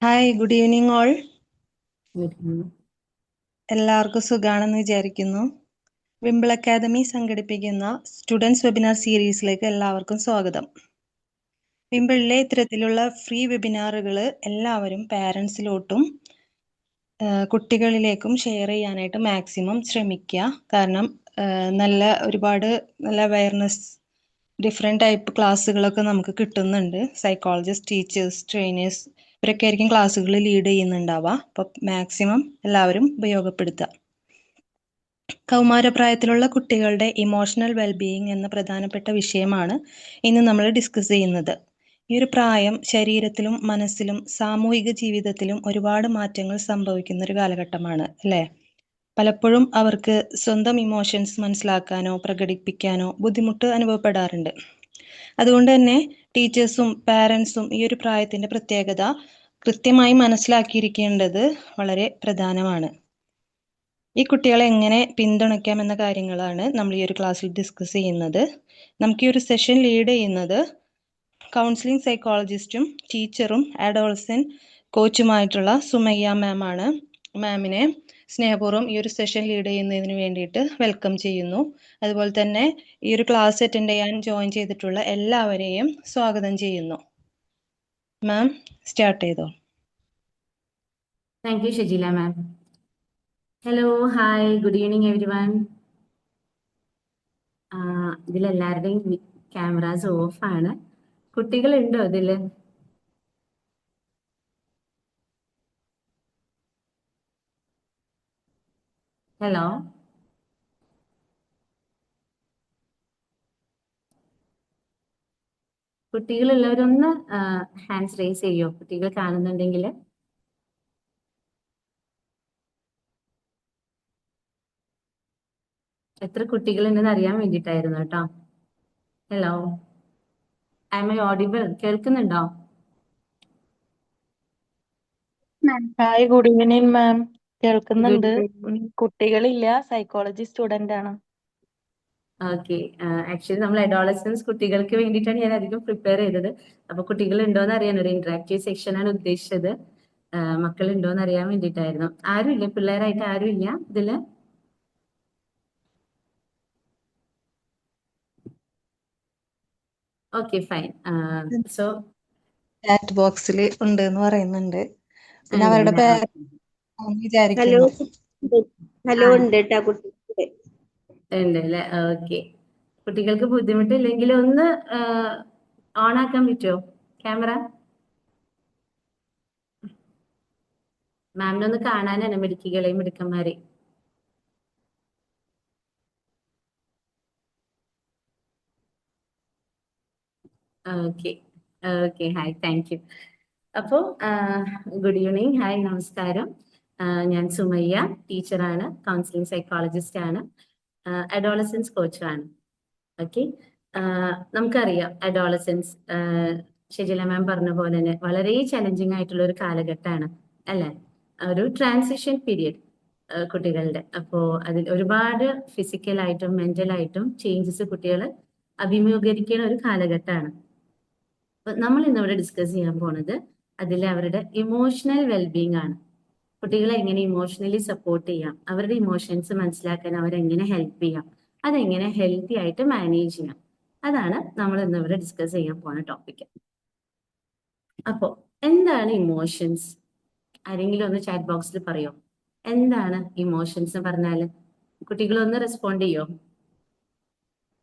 Hi, good evening all. വരുന്നു. എല്ലാവർക്കും സുഖാണെന്ന് വിചാരിക്കുന്നു. വിംബിൾ അക്കാദമി സംഘടിപ്പിക്കുന്ന സ്റ്റുഡൻസ് വെബിനാർ സീരീസിലേക്ക് എല്ലാവർക്കും സ്വാഗതം. വിംബിളിലെ ഇത്തരത്തിലുള്ള ഫ്രീ വെബിനാറുകൾ എല്ലാവരും പാരൻസിലോട്ടും കുട്ടികളിലേക്കും ഷെയർ ചെയ്യാനായിട്ട് മാക്സിമം ശ്രമിക്കുക. കാരണം ഒരുപാട് നല്ല അവയർനെസ് ഡിഫറെൻറ്റ് ടൈപ്പ് ക്ലാസ്സുകളൊക്കെ നമുക്ക് കിട്ടുന്നുണ്ട്. സൈക്കോളജിസ്റ്റ്, ടീച്ചേഴ്സ്, ട്രെയിനേഴ്സ് ഇവരൊക്കെ ആയിരിക്കും ക്ലാസ്സുകൾ ലീഡ് ചെയ്യുന്നുണ്ടാവുക. അപ്പോൾ മാക്സിമം എല്ലാവരും ഉപയോഗപ്പെടുത്തുക. കൗമാരപ്രായത്തിലുള്ള കുട്ടികളുടെ ഇമോഷണൽ വെൽബീയിങ് എന്ന പ്രധാനപ്പെട്ട വിഷയമാണ് ഇന്ന് നമ്മൾ ഡിസ്കസ് ചെയ്യുന്നത്. ഈ ഒരു പ്രായം ശരീരത്തിലും മനസ്സിലും സാമൂഹിക ജീവിതത്തിലും ഒരുപാട് മാറ്റങ്ങൾ സംഭവിക്കുന്ന ഒരു കാലഘട്ടമാണ്, അല്ലേ? പലപ്പോഴും അവർക്ക് സ്വന്തം ഇമോഷൻസ് മനസ്സിലാക്കാനോ പ്രകടിപ്പിക്കാനോ ബുദ്ധിമുട്ട് അനുഭവപ്പെടാറുണ്ട്. അതുകൊണ്ട് തന്നെ ടീച്ചേഴ്സും പാരൻസും ഈ ഒരു പ്രായത്തിന്റെ പ്രത്യേകത കൃത്യമായി മനസ്സിലാക്കിയിരിക്കേണ്ടത് വളരെ പ്രധാനമാണ്. ഈ കുട്ടികളെ എങ്ങനെ പിന്തുണയ്ക്കാം എന്ന കാര്യങ്ങളാണ് നമ്മൾ ഈ ഒരു ക്ലാസ്സിൽ ഡിസ്കസ് ചെയ്യുന്നത്. നമുക്ക് ഈ ഒരു സെഷൻ ലീഡ് ചെയ്യുന്നത് കൗൺസിലിംഗ് സൈക്കോളജിസ്റ്റും ടീച്ചറും അഡോളസെന്റ് കോച്ചുമായിട്ടുള്ള സുമയ്യ മാം ആണ്. മാമിനെ സ്നേഹപൂർവ്വം ഈ ഒരു സെഷൻ ലീഡ് ചെയ്യുന്നതിന് വേണ്ടിയിട്ട് വെൽക്കം ചെയ്യുന്നു. അതുപോലെ തന്നെ ഈ ഒരു ക്ലാസ് അറ്റൻഡ് ചെയ്യാൻ ജോയിൻ ചെയ്തിട്ടുള്ള എല്ലാവരെയും സ്വാഗതം ചെയ്യുന്നു. മാം സ്റ്റാർട്ട് ചെയ്തോ. Thank you Shajila ma'am. Hello, hi, good evening everyone. ഇതിലെല്ലാവരുടെയും ക്യാമറാസ് ഓഫ് ആണ്. കുട്ടികളുണ്ടോ ഇതില്? ഹലോ, കുട്ടികളുള്ളവരൊന്ന് ഹാൻഡ്സ് റേസ് ചെയ്യോ, കുട്ടികൾ കാണുന്നുണ്ടെങ്കിൽ. എത്ര കുട്ടികളുണ്ടെന്ന് അറിയാൻ വേണ്ടിയിട്ടായിരുന്നു കേട്ടോ. Hello, I am audible? കേൾക്കുന്നുണ്ടോ? Hi, good evening ma'am. Good കേൾക്കുന്നുണ്ട്. ഈവനിങ്. കുട്ടികളില്ല, സൈക്കോളജി സ്റ്റുഡന്റ് ആണ്. ഓക്കെ, ആക്ച്വലി നമ്മൾ അഡോളസൻസ് കുട്ടികൾക്ക് വേണ്ടിയിട്ടാണ് ഞാൻ അധികം പ്രിപ്പയർ ചെയ്തത്. അപ്പൊ കുട്ടികൾ ഉണ്ടോന്ന് അറിയാൻ ഒരു ഇന്ററാക്റ്റീവ് സെക്ഷൻ ആണ് ഉദ്ദേശിച്ചത്. മക്കൾ ഉണ്ടോന്ന് അറിയാൻ വേണ്ടിയിട്ടായിരുന്നു. ആരും ഇല്ല, പിള്ളേരായിട്ട് ആരും ഇല്ല ഇതില്? Okay, fine. സോ ചാറ്റ് ബോക്സിൽ ഉണ്ട് എന്ന് പറയുന്നുണ്ട്. പിന്നെ ഉണ്ട് അവരുടെ ഉണ്ട്. പേര് ഹലോ വിചാരിക്കുന്നു. ഹലോ ഉണ്ട് കേട്ടാ കുട്ടി. ഉണ്ട് അല്ലേ? ഓക്കെ. കുട്ടികൾക്ക് ബുദ്ധിമുട്ടില്ലെങ്കിൽ ഒന്ന് ഓൺ ആക്കാൻ പറ്റുമോ ക്യാമറ? മാമിനൊന്ന് കാണാനാണ് മിടുക്കികളെയും മിടുക്കന്മാരെയും. Okay okay, hi, thank you. അപ്പോൾ ഗുഡ് ഈവനിങ്, ഹായ്, നമസ്കാരം. ഞാൻ സുമയ്യ, ടീച്ചറാണ്, കൗൺസിലിംഗ് സൈക്കോളജിസ്റ്റ് ആണ്, അഡോളസൻസ് കോച്ചാണ്. ഓക്കെ, നമുക്കറിയാം അഡോളസൻസ് ഷജില മാം പറഞ്ഞ പോലെ തന്നെ വളരെ ചലഞ്ചിങ് ആയിട്ടുള്ള ഒരു കാലഘട്ടമാണ്, അല്ലെ? ഒരു ട്രാൻസിഷൻ പീരിയഡ് കുട്ടികളുടെ. അപ്പോൾ അതിൽ ഒരുപാട് ഫിസിക്കലായിട്ടും മെന്റലായിട്ടും ചേഞ്ചസ് കുട്ടികൾ അഭിമുഖീകരിക്കുന്ന ഒരു കാലഘട്ടമാണ്. അപ്പൊ നമ്മൾ ഇന്നിവിടെ ഡിസ്കസ് ചെയ്യാൻ പോണത് അതിൽ അവരുടെ ഇമോഷണൽ വെൽബീങ് ആണ്. കുട്ടികളെ എങ്ങനെ ഇമോഷണലി സപ്പോർട്ട് ചെയ്യാം, അവരുടെ ഇമോഷൻസ് മനസ്സിലാക്കാൻ അവരെങ്ങനെ ഹെൽപ്പ് ചെയ്യാം, അതെങ്ങനെ ഹെൽത്തി ആയിട്ട് മാനേജ് ചെയ്യാം, അതാണ് നമ്മൾ ഇന്നിവിടെ ഡിസ്കസ് ചെയ്യാൻ പോണ ടോപ്പിക്. അപ്പോ എന്താണ് ഇമോഷൻസ്? ആരെങ്കിലും ഒന്ന് ചാറ്റ് ബോക്സിൽ പറയോ, എന്താണ് ഇമോഷൻസ് പറഞ്ഞാല്? കുട്ടികളൊന്ന് റെസ്പോണ്ട് ചെയ്യോ?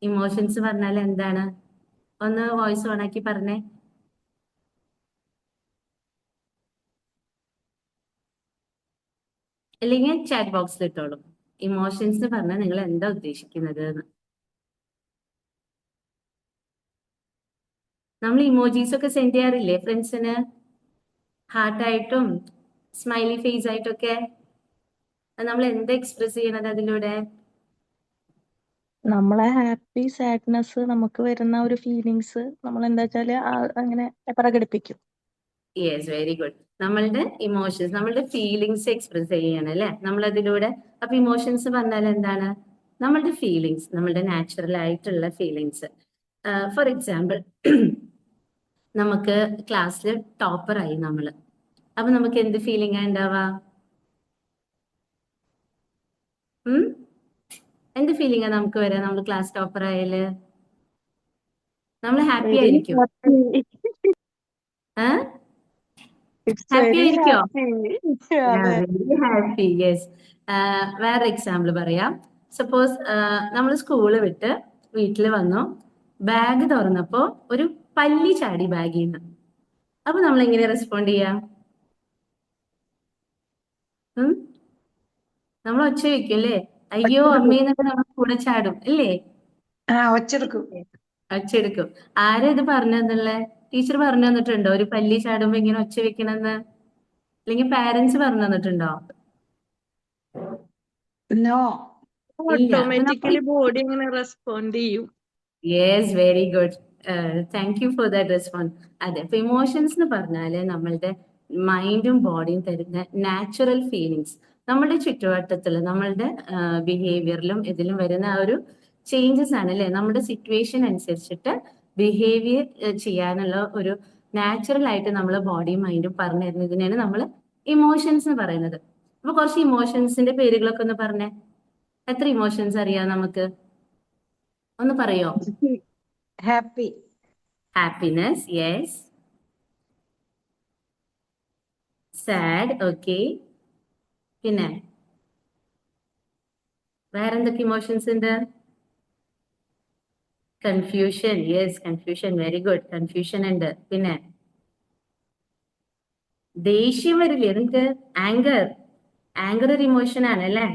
ഇമോഷൻസ് പറഞ്ഞാൽ എന്താണ്? ഒന്ന് വോയിസ് ഓൺ ആക്കി പറഞ്ഞേ. അല്ലെങ്കിൽ ചാറ്റ് ബോക്സിൽ ഇട്ടോളൂ. ഇമോഷൻസ് പറഞ്ഞാൽ നിങ്ങൾ എന്താ ഉദ്ദേശിക്കുന്നത് എന്ന്. നമ്മൾ ഇമോജീസ് ഒക്കെ സെൻഡ് ചെയ്യാറില്ലേ ഫ്രണ്ട്സിന്? ഹാർട്ടായിട്ടും സ്മൈലി ഫേസ് ആയിട്ടൊക്കെ. നമ്മൾ എന്താ എക്സ്പ്രസ് ചെയ്യണത് അതിലൂടെ? നമ്മളെ ഹാപ്പി സാഡ്നെസ് നമുക്ക് വരുന്ന ഒരു ഫീലിങ്സ് നമ്മൾ എന്താ വെച്ചാല് അങ്ങനെ പ്രകടിപ്പിക്കും. Yes, very good. നമ്മളുടെ ഇമോഷൻസ്, നമ്മളുടെ ഫീലിങ്സ് എക്സ്പ്രസ് ചെയ്യണം അല്ലെ നമ്മൾ അതിലൂടെ. അപ്പൊ ഇമോഷൻസ് പറഞ്ഞാൽ എന്താണ്? നമ്മളുടെ ഫീലിങ്സ്, നമ്മളുടെ നാച്ചുറൽ ആയിട്ടുള്ള ഫീലിങ്സ്. ഫോർ എക്സാമ്പിൾ, നമുക്ക് ക്ലാസ്സിൽ ടോപ്പറായി നമ്മൾ. അപ്പൊ നമുക്ക് എന്ത് ഫീലിംഗാ ഉണ്ടാവാ? എന്ത് ഫീലിംഗാ നമുക്ക് വരാ? നമ്മൾ ക്ലാസ് ടോപ്പർ ആയാല് നമ്മൾ ഹാപ്പി വെരി ആയിരിക്കും. ഹാപ്പി. ഇറ്റ്സ് ഹാപ്പി വെരി ആയിരിക്കോ? ഹാപ്പി. അതെ. Very happy. യെസ്. വേറെ എക്സാമ്പിൾ പറയാം. സപ്പോസ് നമ്മൾ സ്കൂള് വിട്ട് വീട്ടിൽ വന്നു, ബാഗ് തുറന്നപ്പോ ഒരു പല്ലി ചാടി ബാഗിൽ നിന്ന്. അപ്പൊ നമ്മൾ എങ്ങനെ റെസ്പോണ്ട് ചെയ്യാം? നമ്മൾ ഒച്ച വെക്കും അല്ലേ? അയ്യോ അമ്മേന്നൊക്കെ നമ്മൾ കൂടെ ചാടും അല്ലേ? ഒച്ചെടുക്കും. ഒച്ചെടുക്കും. ആരാ ഇത് പറഞ്ഞു തന്നുള്ളേ? ടീച്ചർ പറഞ്ഞു തന്നിട്ടുണ്ടോ ഒരു പല്ലി ചാടുമ്പോ ഇങ്ങനെ ഒച്ച വെക്കണമെന്ന്? അല്ലെങ്കിൽ പാരന്റ്സ് പറഞ്ഞു തന്നിട്ടുണ്ടോ? നോ. ഇല്ല. അപ്പൊ നമ്മൾ ഓട്ടോമാറ്റിക്കലി ബോഡി അങ്ങനെ റെസ്പോണ്ട് ചെയ്യും. Yes, very good. Thank you for that response. അതെ, അപ്പൊ ഇമോഷൻസ് എന്ന് പറഞ്ഞാല് നമ്മളുടെ മൈൻഡും ബോഡിയും തരുന്ന നാച്ചുറൽ ഫീലിങ്സ്, നമ്മളുടെ ചുറ്റുവട്ടത്തില് നമ്മളുടെ ബിഹേവിയറിലും ഇതിലും വരുന്ന ആ ഒരു ചേഞ്ചസ് ആണ് അല്ലെ? നമ്മുടെ സിറ്റുവേഷൻ അനുസരിച്ചിട്ട് ബിഹേവിയർ ചെയ്യാനുള്ള ഒരു നാച്ചുറൽ ആയിട്ട് നമ്മളെ ബോഡിയും മൈൻഡും പറഞ്ഞു തരുന്നതിനാണ് നമ്മൾ ഇമോഷൻസ് എന്ന് പറയുന്നത്. അപ്പൊ കുറച്ച് ഇമോഷൻസിന്റെ പേരുകളൊക്കെ ഒന്ന് പറഞ്ഞേ. എത്ര ഇമോഷൻസ് അറിയാം നമുക്ക്? ഒന്ന് പറയോ? Happy. Happiness, yes. Sad, okay. പിന്നെ വേറെന്തൊക്കെ ഇമോഷൻസ് ഉണ്ട്? Confusion, yes, confusion, very good. Confusion ഉണ്ട്. പിന്നെ ദേഷ്യം വരില്ലേ നിങ്ങക്ക്? ആങ്കർ, ആങ്കർ ഒരു ഇമോഷൻ ആണ് അല്ലേ?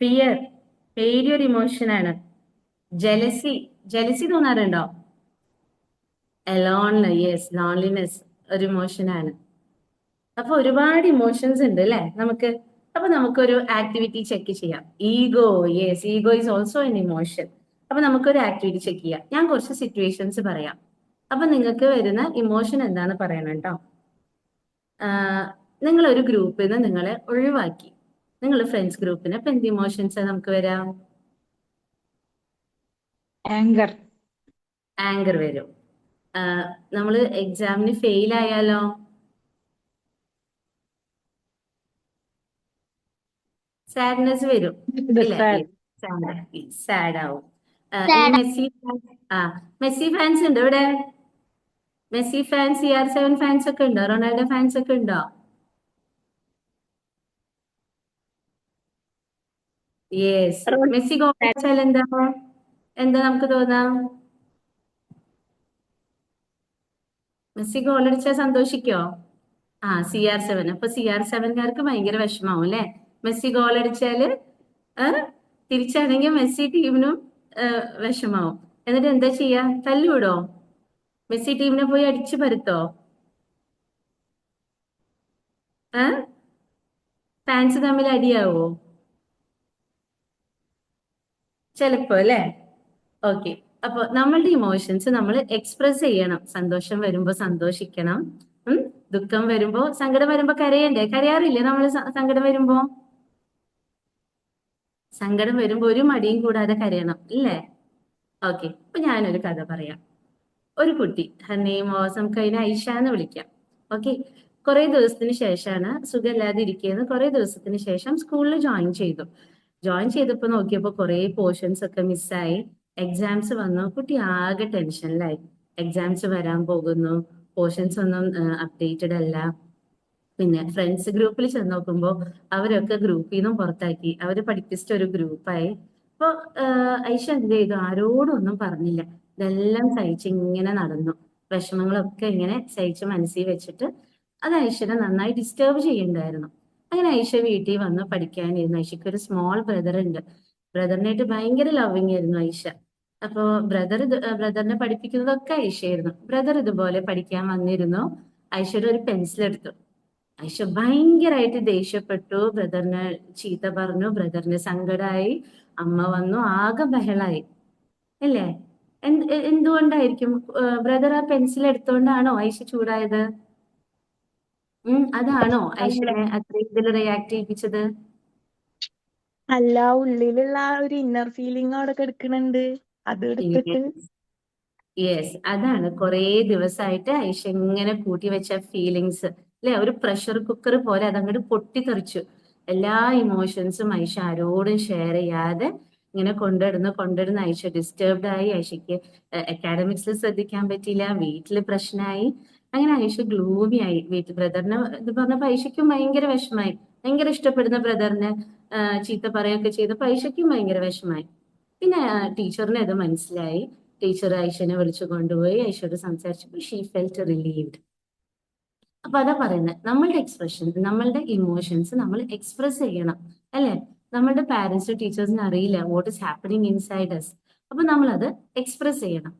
ഫിയർ, പേടി ഒരു ഇമോഷൻ ആണ്. ജലസി, ജലസി തോന്നാറുണ്ടോ? അലോൺ, യെസ്, ലോൺലിനെസ് ഒരു ഇമോഷൻ ആണ്. അപ്പൊ ഒരുപാട് ഇമോഷൻസ് ഉണ്ട് അല്ലെ നമുക്ക്? അപ്പൊ നമുക്കൊരു ആക്ടിവിറ്റി ചെക്ക് ചെയ്യാം. Ego, yes, ego is also an emotion. അപ്പൊ നമുക്കൊരു ആക്ടിവിറ്റി ചെക്ക് ചെയ്യാം. ഞാൻ കുറച്ച് സിറ്റുവേഷൻസ് പറയാം. അപ്പൊ നിങ്ങൾക്ക് വരുന്ന ഇമോഷൻ എന്താന്ന് പറയണം കേട്ടോ. നിങ്ങൾ ഒരു ഗ്രൂപ്പിൽ നിന്ന് നിങ്ങളെ ഒഴിവാക്കി, നിങ്ങൾ ഫ്രണ്ട്സ് ഗ്രൂപ്പിന്. അപ്പൊ എന്ത് ഇമോഷൻസ് നമുക്ക് വരാം? ആങ്കർ. ആങ്കർ വരും. നമ്മൾ എക്സാമിന് ഫെയിൽ ആയാലോ? സാഡ്നെസ് വരും അല്ലേ? സാഡ് ആവും. ഈ മെസ്സി ഫാൻസ് ഉണ്ട് ഇവിടെ? മെസ്സി ഫാൻസ്, CR7 ഫാൻസ് ഒക്കെ ഉണ്ടോ? റൊണാൾഡോ ഫാൻസ് ഒക്കെ ഉണ്ടോ? യെസ്. മെസ്സി ഗോൾ അടിച്ചാൽ എന്താ നമുക്ക് തോന്നാം? മെസ്സി ഗോൾ അടിച്ചാൽ സന്തോഷിക്കോ? CR7. അപ്പൊ CR7കാർക്ക് ഭയങ്കര വിഷമാവും അല്ലെ? മെസ്സി ഗോൾ അടിച്ചാല് തിരിച്ചാണെങ്കിൽ മെസ്സി ടീമിനും വിഷമാവും. എന്നിട്ട് എന്താ ചെയ്യാ? തല്ലുവിടോ? മെസ്സി ടീമിനെ പോയി അടിച്ചു പരുത്തോ? ഫാൻസ് തമ്മിൽ അടിയാവോ? ചിലപ്പോ അല്ലെ? ഓക്കെ. അപ്പൊ നമ്മളുടെ ഇമോഷൻസ് നമ്മൾ എക്സ്പ്രസ് ചെയ്യണം. സന്തോഷം വരുമ്പോ സന്തോഷിക്കണം. ദുഃഖം വരുമ്പോ, സങ്കടം വരുമ്പോ കരയണ്ടേ? കരയാറില്ലേ നമ്മൾ സങ്കടം വരുമ്പോ? സങ്കടം വരുമ്പോ ഒരു മടിയും കൂടാതെ കരയണം ഇല്ലേ? ഓക്കെ. അപ്പൊ ഞാനൊരു കഥ പറയാം. ഒരു കുട്ടി, ഹർ നെയിം വാസ്, നമുക്ക് അതിനെ ഐഷ എന്ന് വിളിക്കാം. ഓക്കെ. കുറെ ദിവസത്തിന് ശേഷമാണ്, സുഖമില്ലാതെ ഇരിക്കുന്നത്. കുറെ ദിവസത്തിന് ശേഷം സ്കൂളിൽ ജോയിൻ ചെയ്തു. ജോയിൻ ചെയ്തപ്പോ നോക്കിയപ്പോ കുറെ പോർഷൻസ് ഒക്കെ മിസ്സായി. എക്സാംസ് വന്നു. കുട്ടി ആകെ ടെൻഷനിലായി. എക്സാംസ് വരാൻ പോകുന്നു, പോർഷൻസ് ഒന്നും അപ്ഡേറ്റഡ് അല്ല. പിന്നെ ഫ്രണ്ട്സ് ഗ്രൂപ്പിൽ ചെന്ന് നോക്കുമ്പോ അവരൊക്കെ ഗ്രൂപ്പിൽ നിന്നും പുറത്താക്കി. അവര് പഠിപ്പിച്ചിട്ട് ഒരു ഗ്രൂപ്പായി. അപ്പൊ ഐഷ എന്ത് ചെയ്തു? ആരോടും ഒന്നും പറഞ്ഞില്ല. ഇതെല്ലാം സഹിച്ച് ഇങ്ങനെ നടന്നു. വിഷമങ്ങളൊക്കെ ഇങ്ങനെ സഹിച്ച് മനസ്സിൽ വെച്ചിട്ട് അത് ഐഷനെ നന്നായി ഡിസ്റ്റർബ് ചെയ്യുന്നുണ്ടായിരുന്നു. അങ്ങനെ ഐഷ വീട്ടിൽ വന്ന് പഠിക്കാനിരുന്നു. ഐഷയ്ക്ക് ഒരു സ്മോൾ ബ്രദർ ഉണ്ട്. ബ്രദറിനായിട്ട് ഭയങ്കര ലവിങ് ആയിരുന്നു ഐഷ. അപ്പോ ബ്രദറിനെ പഠിപ്പിക്കുന്നതൊക്കെ ഐഷയായിരുന്നു. ബ്രദർ ഇതുപോലെ പഠിക്കാൻ വന്നിരുന്നു. ഐഷയുടെ ഒരു പെൻസിൽ എടുത്തു. ഐഷ ഭയങ്കരമായിട്ട് ദേഷ്യപ്പെട്ടു. ബ്രദറിനെ ചീത്ത പറഞ്ഞു. ബ്രദറിന് സങ്കടമായി. അമ്മ വന്നു. ആകെ ബഹളായി അല്ലേ? എന്തുകൊണ്ടായിരിക്കും? ബ്രദർ ആ പെൻസിൽ എടുത്തോണ്ടാണോ ഐഷ ചൂടായത്? അതാണോ അല്ല, ഐഷനെ അത്രയും ഇതിൽ റിയാക്ട് ചെയ്യിപ്പിച്ചത്? അല്ല, ഉള്ളിലുള്ള ആ ഒരു ഇന്നർ ഫീലിംഗ് അവിടെ കിടക്കുന്നുണ്ട്. അത് എടുത്തിട്ട് യെസ്, അതാണ് കുറേ ദിവസമായിട്ട് ഐഷ ഇങ്ങനെ കൂട്ടി വെച്ച ഫീലിങ്സ് അല്ലെ, ഒരു പ്രഷർ കുക്കർ പോലെ അതങ്ങോട്ട് പൊട്ടിത്തെറിച്ചു. എല്ലാ ഇമോഷൻസും ഐഷ ആരോടും ഷെയർ ചെയ്യാതെ ഇങ്ങനെ കൊണ്ടിടുന്ന ഐഷ ഡിസ്റ്റർബ്ഡ് ആയി. ഐഷയ്ക്ക് അക്കാഡമിക്സിൽ ശ്രദ്ധിക്കാൻ പറ്റിയില്ല, വീട്ടില് പ്രശ്നമായി. അങ്ങനെ ഐഷ ഗ്ലൂമി ആയി. വീട്ടിൽ ബ്രദറിന് ഇത് പറഞ്ഞപ്പോ ഐഷയ്ക്കും ഭയങ്കര വിഷമായി. ഭയങ്കര ഇഷ്ടപ്പെടുന്ന ബ്രദറിന് ചീത്ത പറയുകയൊക്കെ ചെയ്തപ്പോ ഐഷയ്ക്കും ഭയങ്കര വിഷമായി. പിന്നെ ടീച്ചറിന് ഇത് മനസ്സിലായി. ടീച്ചർ ഐഷനെ വിളിച്ചു കൊണ്ടുപോയി ഐഷയോട് സംസാരിച്ചപ്പോൾ ഷീ ഫെൽറ്റ് റിലീവ്ഡ്. അപ്പൊ അതാ പറയുന്നത്, നമ്മളുടെ എക്സ്പ്രഷൻ, നമ്മളുടെ ഇമോഷൻസ് നമ്മൾ എക്സ്പ്രസ് ചെയ്യണം, അല്ലെ? നമ്മളുടെ പാരന്റ്സ് ടീച്ചേഴ്സിന് അറിയില്ല what is happening inside us. അപ്പൊ നമ്മൾ അത് എക്സ്പ്രസ് ചെയ്യണം.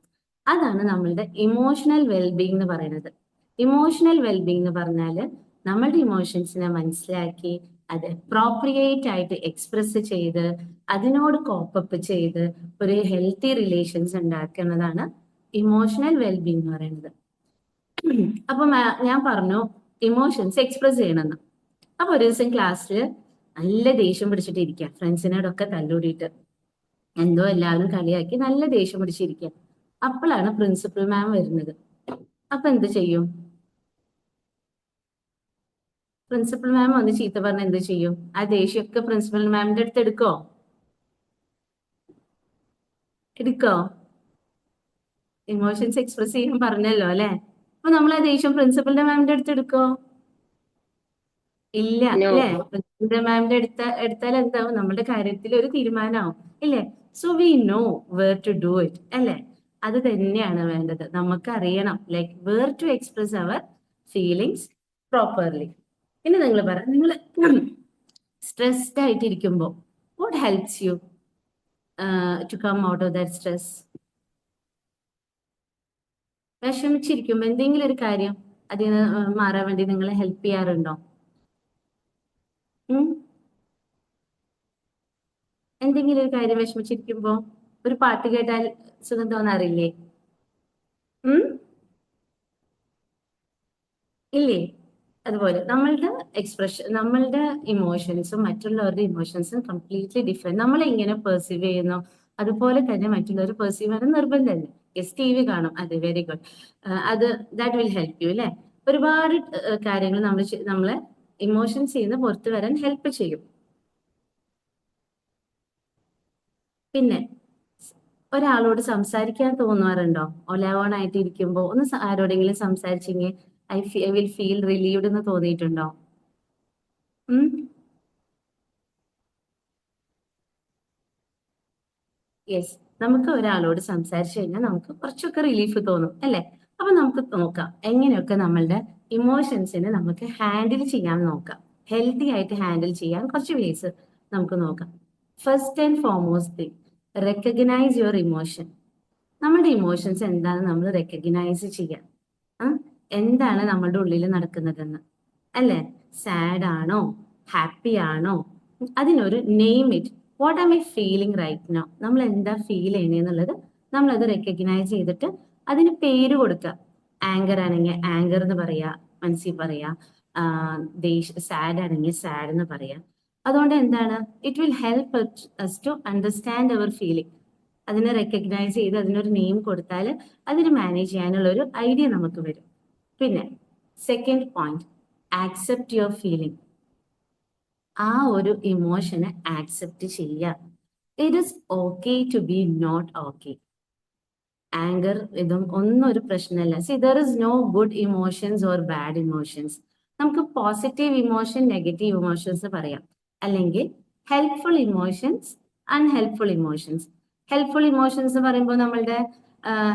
അതാണ് നമ്മളുടെ ഇമോഷണൽ വെൽബീങ് എന്ന് പറയുന്നത്. ഇമോഷണൽ വെൽബീങ് എന്ന് പറഞ്ഞാല് നമ്മളുടെ ഇമോഷൻസിനെ മനസ്സിലാക്കി അത് അപ്രോപ്രിയേറ്റ് ആയിട്ട് എക്സ്പ്രസ് ചെയ്ത് അതിനോട് കോപ്പപ്പ് ചെയ്ത് ഒരു ഹെൽത്തി റിലേഷൻസ് ഉണ്ടാക്കുന്നതാണ് ഇമോഷണൽ വെൽബീങ് എന്ന് പറയുന്നത്. അപ്പൊ ഞാൻ പറഞ്ഞു ഇമോഷൻസ് എക്സ്പ്രസ് ചെയ്യണമെന്ന്. അപ്പൊ ഒരു ദിവസം ക്ലാസ്സിൽ നല്ല ദേഷ്യം പിടിച്ചിട്ട് ഇരിക്കുക, ഫ്രണ്ട്സിനോടൊക്കെ തല്ലൂടിയിട്ട് എന്തോ എല്ലാവരും കളിയാക്കി നല്ല ദേഷ്യം പിടിച്ചിരിക്കുക. അപ്പോഴാണ് പ്രിൻസിപ്പൽ മാം വരുന്നത്. അപ്പൊ എന്ത് ചെയ്യും? പ്രിൻസിപ്പൽ മാം വന്ന് ചീത്ത പറഞ്ഞ എന്ത് ചെയ്യും? ആ ദേഷ്യമൊക്കെ പ്രിൻസിപ്പൽ മാമിന്റെ അടുത്ത് എടുക്കോ? ഇമോഷൻസ് എക്സ്പ്രസ് ചെയ്യാൻ പറഞ്ഞല്ലോ അല്ലെ? അപ്പൊ നമ്മൾ ആ ദേഷ്യം പ്രിൻസിപ്പലിന്റെ മാമിന്റെ അടുത്ത് എടുക്കോ? ഇല്ല No. അല്ലെ? പ്രിൻസിപ്പലിന്റെ മാമിന്റെ എടുത്താൽ എന്താവും? നമ്മുടെ കാര്യത്തിൽ ഒരു തീരുമാനമാവും, ഇല്ലേ? So we know where to do it, അല്ലെ? അത് തന്നെയാണ് വേണ്ടത്. നമുക്ക് അറിയണം like where to express our feelings properly. പിന്നെ നിങ്ങൾ പറ, നിങ്ങൾ സ്ട്രെസ്ഡ് ആയിട്ടിരിക്കുമ്പോ what helps you to come out of that stress? വിഷമിച്ചിരിക്കുമ്പോ എന്തെങ്കിലും ഒരു കാര്യം അതിൽ നിന്ന് മാറാൻ വേണ്ടി നിങ്ങളെ ഹെൽപ്പ് ചെയ്യാറുണ്ടോ? എന്തെങ്കിലും ഒരു കാര്യം വിഷമിച്ചിരിക്കുമ്പോ ഒരു പാട്ട് കേട്ടാൽ സുഖം തോന്നാറില്ലേ? ഇല്ലേ? അതുപോലെ നമ്മളുടെ എക്സ്പ്രഷൻ, നമ്മളുടെ ഇമോഷൻസും മറ്റുള്ളവരുടെ ഇമോഷൻസും കംപ്ലീറ്റ്ലി ഡിഫറെന്റ്. നമ്മൾ എങ്ങനെ പെർസീവ് ചെയ്യുന്നു അതുപോലെ തന്നെ മറ്റുള്ളവർ പെർസീവ് ചെയ്യാൻ നിർബന്ധമല്ല. യെസ്, ടി വി കാണും, അതെ, വെരി ഗുഡ്. അത് ദാറ്റ് വിൽ ഹെൽപ്പ് യു, അല്ലെ? ഒരുപാട് കാര്യങ്ങൾ നമ്മളെ ഇമോഷൻസ് ചെയ്യുന്ന പുറത്തു വരാൻ ഹെൽപ്പ് ചെയ്യും. പിന്നെ ഒരാളോട് സംസാരിക്കാൻ തോന്നാറുണ്ടോ? ഒലവോൺ ആയിട്ട് ഇരിക്കുമ്പോ ഒന്ന് ആരോടെങ്കിലും സംസാരിച്ചെങ്കിൽ ഐ വിൽ ഫീൽ റിലീവ്ഡ് എന്ന് തോന്നിയിട്ടുണ്ടോ? യെസ്, നമുക്ക് ഒരാളോട് സംസാരിച്ചു കഴിഞ്ഞാൽ നമുക്ക് കുറച്ചൊക്കെ റിലീഫ് തോന്നും, അല്ലെ? അപ്പൊ നമുക്ക് നോക്കാം എങ്ങനെയൊക്കെ നമ്മളുടെ ഇമോഷൻസിനെ നമുക്ക് ഹാൻഡിൽ ചെയ്യാൻ നോക്കാം. ഹെൽത്തി ആയിട്ട് ഹാൻഡിൽ ചെയ്യാൻ കുറച്ച് വേസ് നമുക്ക് നോക്കാം. First and foremost thing, recognise your emotion. നമ്മുടെ ഇമോഷൻസ് എന്താണെന്ന് നമ്മൾ റെക്കഗ്നൈസ് ചെയ്യാം. എന്താണ് നമ്മളുടെ ഉള്ളിൽ നടക്കുന്നതെന്ന്, അല്ലെ? സാഡ് ആണോ, ഹാപ്പി ആണോ? അതിനൊരു name it. What am I feeling right now? നമ്മൾ എന്താ ഫീൽ ചെയ്യുന്നതെന്നുള്ളത് നമ്മൾ അത് റെക്കഗ്നൈസ് ചെയ്തിട്ട് അതിന് പേര് കൊടുക്കുക. ആങ്കർ ആണെങ്കിൽ ആങ്കർ എന്ന് പറയാ, മനസ്സിൽ പറയാ. സാഡ് ആണെങ്കിൽ സാഡ് എന്ന് പറയാ. അതുകൊണ്ട് എന്താണ്, it will help us to understand our feeling. അതിനെ റെക്കഗ്നൈസ് ചെയ്ത് അതിനൊരു നെയിം കൊടുത്താൽ അതിന് മാനേജ് ചെയ്യാനുള്ള ഒരു ഐഡിയ നമുക്ക് വരും. പിന്നെ second point, accept your feeling. ആ ഒരു ഇമോഷനെ ആക്സെപ്റ്റ് ചെയ്യുക. It is okay to be not okay. Anger ഇതും ഒന്നും ഒരു പ്രശ്നമല്ല. See, there is no good emotions or bad emotions. നമുക്ക് പോസിറ്റീവ് ഇമോഷൻ, നെഗറ്റീവ് ഇമോഷൻസ് പറയാം, അല്ലെങ്കിൽ helpful emotions, unhelpful emotions. Helpful emotions പറയുമ്പോൾ നമ്മളുടെ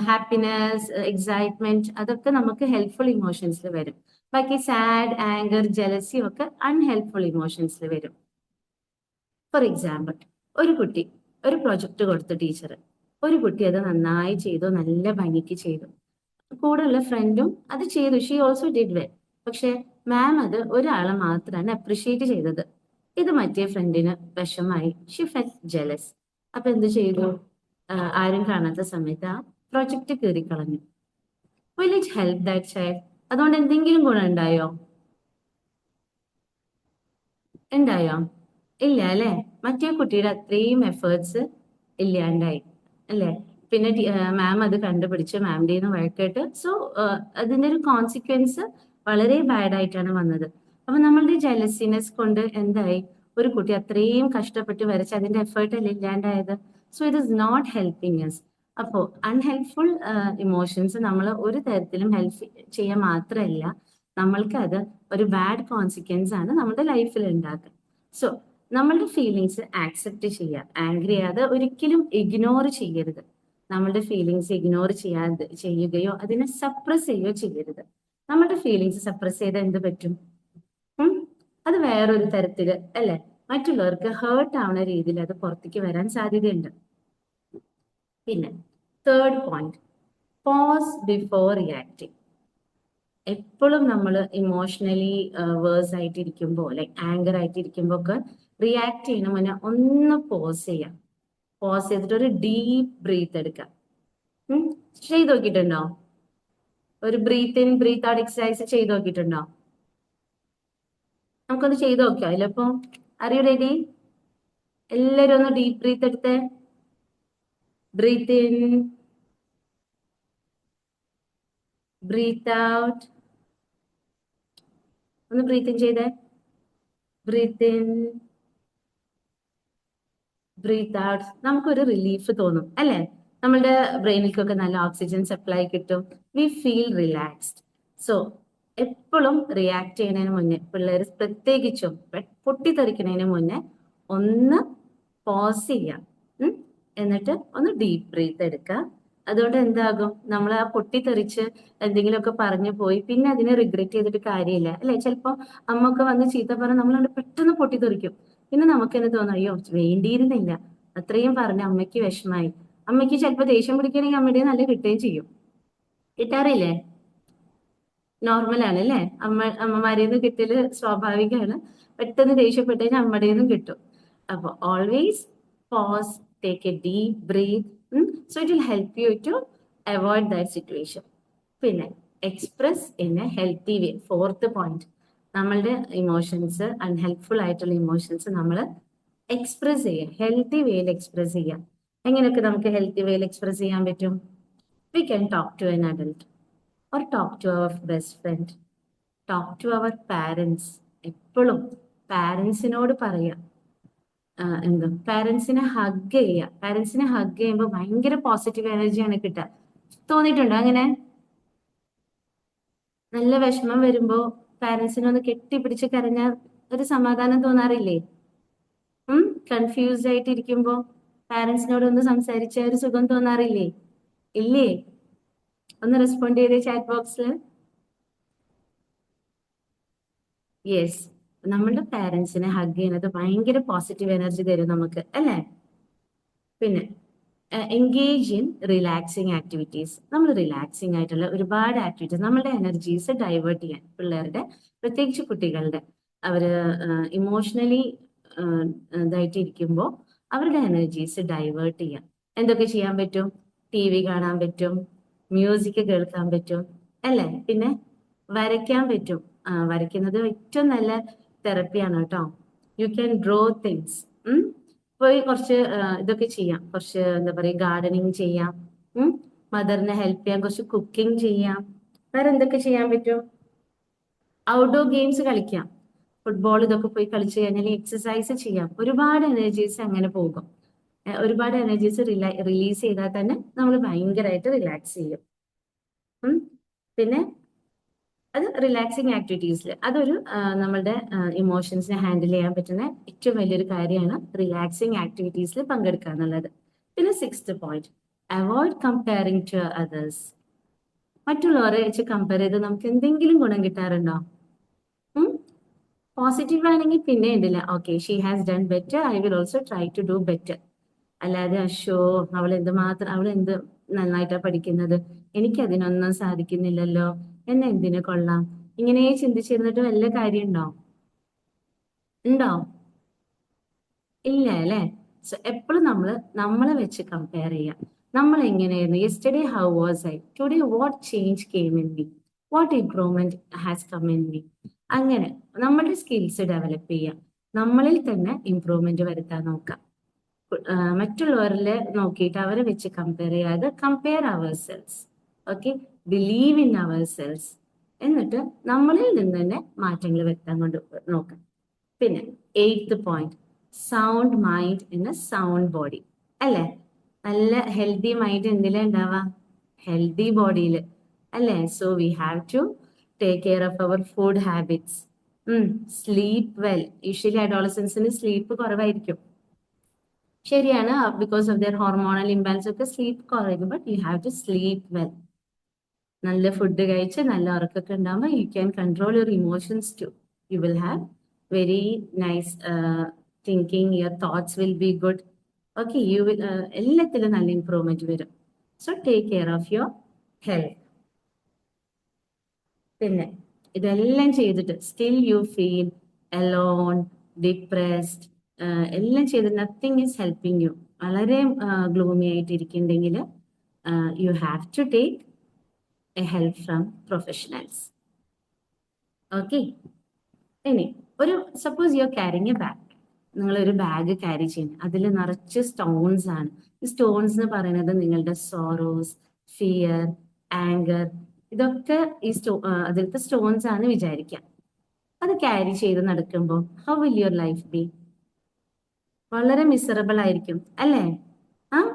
ഹാപ്പിനെസ്, എക്സൈറ്റ്മെന്റ്, അതൊക്കെ നമുക്ക് ഹെൽപ്ഫുൾ ഇമോഷൻസിൽ വരും. ബാക്കി സാഡ്, ആങ്കർ, ജലസി ഒക്കെ അൺഹെൽപ്ഫുൾ ഇമോഷൻസിൽ വരും. ഫോർ എക്സാമ്പിൾ, ഒരു കുട്ടി ഒരു പ്രൊജക്ട് കൊടുത്തു ടീച്ചർ. ഒരു കുട്ടി അത് നന്നായി ചെയ്തു, നല്ല ഭംഗിക്ക് ചെയ്തു. കൂടെയുള്ള ഫ്രണ്ടും അത് ചെയ്തു, ഷീ ഓൾസോ ഡിഡ് വെൽ. പക്ഷെ മാം അത് ഒരാളെ മാത്രമാണ് അപ്രിഷിയേറ്റ് ചെയ്തത്. ഇത് മറ്റേ ഫ്രണ്ടിന് വിഷമായി, ഷീ ഫെൽറ്റ് ജെലസ്. അപ്പൊ എന്ത് ചെയ്തു? ആരും കാണാത്ത സമയത്ത് ആ പ്രൊജക്ട് കീറി കളഞ്ഞു. Will it help that child? അതുകൊണ്ട് എന്തെങ്കിലും ഗുണം ഉണ്ടായോ? ഇല്ല, അല്ലെ? മറ്റേ കുട്ടിയുടെ അത്രയും എഫേർട്സ് ഇല്ലാണ്ടായി, അല്ലെ? പിന്നെ മാം അത് കണ്ടുപിടിച്ച് മാമിൻ്റെ നിന്ന് വഴക്കേട്ട്. സോ അതിന്റെ ഒരു കോൺസിക്വൻസ് വളരെ ബാഡ് ആയിട്ടാണ് വന്നത്. അപ്പൊ നമ്മളുടെ ജലസിനെസ് കൊണ്ട് എന്തായി, ഒരു കുട്ടി അത്രയും കഷ്ടപ്പെട്ട് വരച്ച് അതിന്റെ എഫേർട്ട് അല്ലേ ഇല്ലാണ്ടായത്. So it is not helping us. അപ്പോൾ അൺഹെൽപ്ഫുൾ ഇമോഷൻസ് നമ്മൾ ഒരു തരത്തിലും ഹെൽപ്പ് ചെയ്യാൻ മാത്രമല്ല, നമ്മൾക്ക് അത് ഒരു ബാഡ് കോൺസിക്വൻസ് ആണ് നമ്മുടെ ലൈഫിൽ ഉണ്ടാക്കുക. സോ നമ്മളുടെ ഫീലിങ്സ് ആക്സെപ്റ്റ് ചെയ്യുക, ആംഗ്രി ആകാതെ ഒരിക്കലും ഇഗ്നോർ ചെയ്യരുത്. നമ്മളുടെ ഫീലിങ്സ് ഇഗ്നോർ ചെയ്യുകയോ അതിനെ സപ്രസ് ചെയ്യുകയോ ചെയ്യരുത്. നമ്മളുടെ ഫീലിങ്സ് സപ്രസ് ചെയ്താൽ എന്ത് പറ്റും? അത് വേറൊരു തരത്തില് അല്ലെ, മറ്റുള്ളവർക്ക് ഹേർട്ട് ആവുന്ന രീതിയിൽ അത് പുറത്തേക്ക് വരാൻ സാധ്യതയുണ്ട്. പിന്നെ third point, pause before reacting. എപ്പോഴും നമ്മൾ ഇമോഷണലി വേഴ്സ് ആയിട്ടിരിക്കുമ്പോൾ, ലൈക്ക് ആങ്കർ ആയിട്ടിരിക്കുമ്പോൾ ഒക്കെ റിയാക്ട് ചെയ്യുന്ന മുന്നേ ഒന്ന് പോസ് ചെയ്യാം. പോസ് ചെയ്തിട്ട് ഒരു ഡീപ്പ് ബ്രീത്ത് എടുക്കാം. ചെയ്ത് നോക്കിയിട്ടുണ്ടോ? ഒരു breath in breath out exercise ചെയ്ത് നോക്കിയിട്ടുണ്ടോ? നമുക്കൊന്ന് ചെയ്ത് നോക്കാം. അതിലപ്പോ അറിയൂ റെഡി? എല്ലാരും ഒന്ന് ഡീപ്പ് ബ്രീത്ത് എടുത്തേ. Breath in, breath out. ഒന്ന് ബ്രീത്ത് ഇൻ ചെയ്തേ. Breath in, breath out. നമുക്കൊരു റിലീഫ് തോന്നും അല്ലെ? നമ്മളുടെ ബ്രെയിനിലേക്കൊക്കെ നല്ല ഓക്സിജൻ സപ്ലൈ കിട്ടും. We feel relaxed. സോ എപ്പോഴും റിയാക്ട് ചെയ്യുന്നതിന് മുന്നേ, പിള്ളേർ പ്രത്യേകിച്ചും പൊട്ടിത്തെറിക്കുന്നതിന് മുന്നേ ഒന്ന് പോസ് ചെയ്യാം. എന്നിട്ട് ഒന്ന് ഡീപ്പ് ബ്രീത്ത് എടുക്കുക. അതുകൊണ്ട് എന്താകും, നമ്മൾ ആ പൊട്ടിത്തെറിച്ച് എന്തെങ്കിലുമൊക്കെ പറഞ്ഞു പോയി പിന്നെ അതിനെ റിഗ്രറ്റ് ചെയ്തിട്ട് കാര്യമില്ല അല്ലെ? ചിലപ്പോൾ അമ്മ ഒക്കെ വന്ന് ചീത്ത പറഞ്ഞാൽ നമ്മൾ പെട്ടെന്ന് പൊട്ടിത്തെറിക്കും. പിന്നെ നമുക്ക് തന്നെ തോന്നും, അയ്യോ വേണ്ടിയിരുന്നില്ല, അത്രയും പറഞ്ഞ അമ്മയ്ക്ക് വിഷമായി. അമ്മയ്ക്ക് ചിലപ്പോൾ ദേഷ്യം പിടിക്കുകയാണെങ്കിൽ അമ്മയുടെ നല്ല കിട്ടുകയും ചെയ്യും. കിട്ടാറില്ലേ? നോർമലാണ് അല്ലേ? അമ്മമാരിന്ന് കിട്ടല് സ്വാഭാവികമാണ്. പെട്ടെന്ന് ദേഷ്യപ്പെട്ട് കഴിഞ്ഞാൽ അമ്മയുടെ നിന്നും കിട്ടും. അപ്പൊ always pause, take a deep breath. So it will help you to avoid that situation. പിന്നെ express in a healthy way. Fourth point, നമ്മളുടെ ഇമോഷൻസ്, അൺഹെൽപ്ഫുൾ ആയിട്ടുള്ള ഇമോഷൻസ് നമ്മൾ എക്സ്പ്രസ് ചെയ്യാം, ഹെൽത്തി വേയിൽ എക്സ്പ്രസ് ചെയ്യാം. എങ്ങനെയൊക്കെ നമുക്ക് ഹെൽത്തി വേയിൽ എക്സ്പ്രസ് ചെയ്യാൻ പറ്റും? We can talk to an adult or talk to our best friend, talk to our parents. എപ്പോഴും പാരൻസിനോട് പറയാം. എന്താ, പാരൻസിനെ ഹഗ് ചെയ്യുക. പാരൻസിനെ ഹഗ് ചെയ്യുമ്പോൾ ഭയങ്കര പോസിറ്റീവ് എനർജിയാണ് കിട്ടുക. തോന്നിയിട്ടുണ്ടോ അങ്ങനെ? നല്ല വിഷമം വരുമ്പോ പാരൻസിനെ ഒന്ന് കെട്ടിപ്പിടിച്ച് കരഞ്ഞാൽ ഒരു സമാധാനം തോന്നാറില്ലേ? കൺഫ്യൂസ്ഡ് ആയിട്ടിരിക്കുമ്പോ പാരൻസിനോട് ഒന്ന് സംസാരിച്ച ഒരു സുഖം തോന്നാറില്ലേ? ഇല്ലേ? ഒന്ന് റെസ്പോണ്ട് ചെയ്തേ ചാറ്റ് ബോക്സിൽ. യെസ്, നമ്മളുടെ പാരൻസിനെ ഹഗ് ചെയ്യുന്നത് ഭയങ്കര പോസിറ്റീവ് എനർജി തരും നമുക്ക് അല്ലേ? പിന്നെ എൻഗേജ് ഇൻ റിലാക്സിങ് ആക്ടിവിറ്റീസ്. നമ്മൾ റിലാക്സിങ് ആയിട്ടുള്ള ഒരുപാട് ആക്ടിവിറ്റീസ്, നമ്മളുടെ എനർജീസ് ഡൈവേർട്ട് ചെയ്യാൻ, പിള്ളേരുടെ പ്രത്യേകിച്ച് കുട്ടികളുടെ അവര് ഇമോഷണലി ഇതായിട്ട് ഇരിക്കുമ്പോൾ അവരുടെ എനർജീസ് ഡൈവേർട്ട് ചെയ്യാൻ എന്തൊക്കെ ചെയ്യാൻ പറ്റും? TV കാണാൻ പറ്റും, മ്യൂസിക് കേൾക്കാൻ പറ്റും അല്ലേ? പിന്നെ വരയ്ക്കാൻ പറ്റും. വരയ്ക്കുന്നത് ഏറ്റവും നല്ല തെറപ്പിയാണ് കേട്ടോ. You can draw things. പോയി കുറച്ച് ഇതൊക്കെ ചെയ്യാം, കുറച്ച് എന്താ പറയുക, ഗാർഡനിങ് ചെയ്യാം, മദറിനെ ഹെൽപ്പ് ചെയ്യാം, കുറച്ച് കുക്കിംഗ് ചെയ്യാം. വേറെ എന്തൊക്കെ ചെയ്യാൻ പറ്റും? ഔട്ട്ഡോർ ഗെയിംസ് കളിക്കാം, ഫുട്ബോൾ ഇതൊക്കെ പോയി കളിച്ചു കഴിഞ്ഞാൽ എക്സസൈസ് ചെയ്യാം. ഒരുപാട് എനർജീസ് അങ്ങനെ പോകും. ഒരുപാട് എനർജീസ് റിലീസ് ചെയ്താൽ തന്നെ നമ്മൾ ഭയങ്കരമായിട്ട് റിലാക്സ് ചെയ്യും. പിന്നെ അത് റിലാക്സിങ് ആക്ടിവിറ്റീസിൽ അതൊരു നമ്മളുടെ ഇമോഷൻസിനെ ഹാൻഡിൽ ചെയ്യാൻ പറ്റുന്ന ഏറ്റവും വലിയൊരു കാര്യമാണ് റിലാക്സിങ് ആക്ടിവിറ്റീസിൽ പങ്കെടുക്കുക എന്നുള്ളത്. പിന്നെ 6th point, avoid comparing to others. മറ്റുള്ളവരെ വെച്ച് കമ്പയർ ചെയ്ത് നമുക്ക് എന്തെങ്കിലും ഗുണം കിട്ടാറുണ്ടോ? പോസിറ്റീവ് ആണെങ്കിൽ പിന്നെ ഉണ്ടല്ല, okay she has done better, I will also try to do better. അല്ലാതെ അഷോ അവൾ എന്ത് നന്നായിട്ടാ പഠിക്കുന്നത്, എനിക്ക് അതിനൊന്നും സാധിക്കുന്നില്ലല്ലോ, എന്നെ എന്തിനു കൊള്ളാം, ഇങ്ങനെ ചിന്തിച്ചിരുന്നിട്ട് വല്ല കാര്യം ഉണ്ടോ? ഇല്ല അല്ലെ? സോ എപ്പോഴും നമ്മളെ വെച്ച് കമ്പയർ ചെയ്യാം. നമ്മൾ എങ്ങനെയായിരുന്നു, yesterday how was I, today what change came in me, what improvement has come in me. അങ്ങനെ നമ്മളുടെ സ്കിൽസ് ഡെവലപ്പ് ചെയ്യാം, നമ്മളിൽ തന്നെ ഇംപ്രൂവ്മെന്റ് വരുത്താൻ നോക്കാം. മറ്റുള്ളവരിൽ നോക്കിയിട്ട് അവരെ വെച്ച് കമ്പയർ ചെയ്യാതെ compare ourselves. Okay, believe in ourselves. എന്നിട്ട് നമ്മളിൽ നിന്ന് തന്നെ മാറ്റങ്ങൾ വരുത്താൻ കൊണ്ട് നോക്കാം. പിന്നെ 8th point, sound mind in a sound body. അല്ലേ? നല്ല ഹെൽത്തി മൈൻഡ് എന്തിലാ ഉണ്ടാവാ? ഹെൽത്തി ബോഡിയിൽ അല്ലേ? So we have to take care of our food habits. Sleep well. Usually അഡോളസൻസിന് സ്ലീപ്പ് കുറവായിരിക്കും, ശരിയാണ്, because of their hormonal imbalance ഒക്കെ സ്ലീപ്പ് കുറവായിരിക്കും. But you have to sleep well. നല്ല ഫുഡ് കഴിച്ച് നല്ല ഉറക്കൊക്കെ ഉണ്ടാകുമ്പോൾ you can control your emotions too. You will have very nice thinking, your thoughts will be good. Okay, you will എല്ലാത്തിലും നല്ല improvement വരും. So take care of your health. പിന്നെ ഇതെല്ലാം ചെയ്തിട്ട് still you feel alone, depressed, എല്ലാം ചെയ്ത് nothing is helping you, വളരെ gloomy ആയിട്ട് ഇരിക്കുന്നുണ്ടെങ്കിൽ you have to take a help from professionals. Okay, ഇനി ഒരു suppose you are carrying a bag. നിങ്ങളൊരു ബാഗ് ക്യാരി ചെയ്യുന്നത്, അതിൽ നിറച്ച് സ്റ്റോൺസ് ആണ്. ഈ സ്റ്റോൺസ് എന്ന് പറയുന്നത് നിങ്ങളുടെ സോറോസ്, ഫിയർ, ആങ്കർ, ഇതൊക്കെ ഈ അതിലത്തെ സ്റ്റോൺസ് ആണ് വിചാരിക്കാം. അത് ക്യാരി ചെയ്ത് നടക്കുമ്പോൾ how will your life B? വളരെ മിസറബിൾ ആയിരിക്കും അല്ലേ?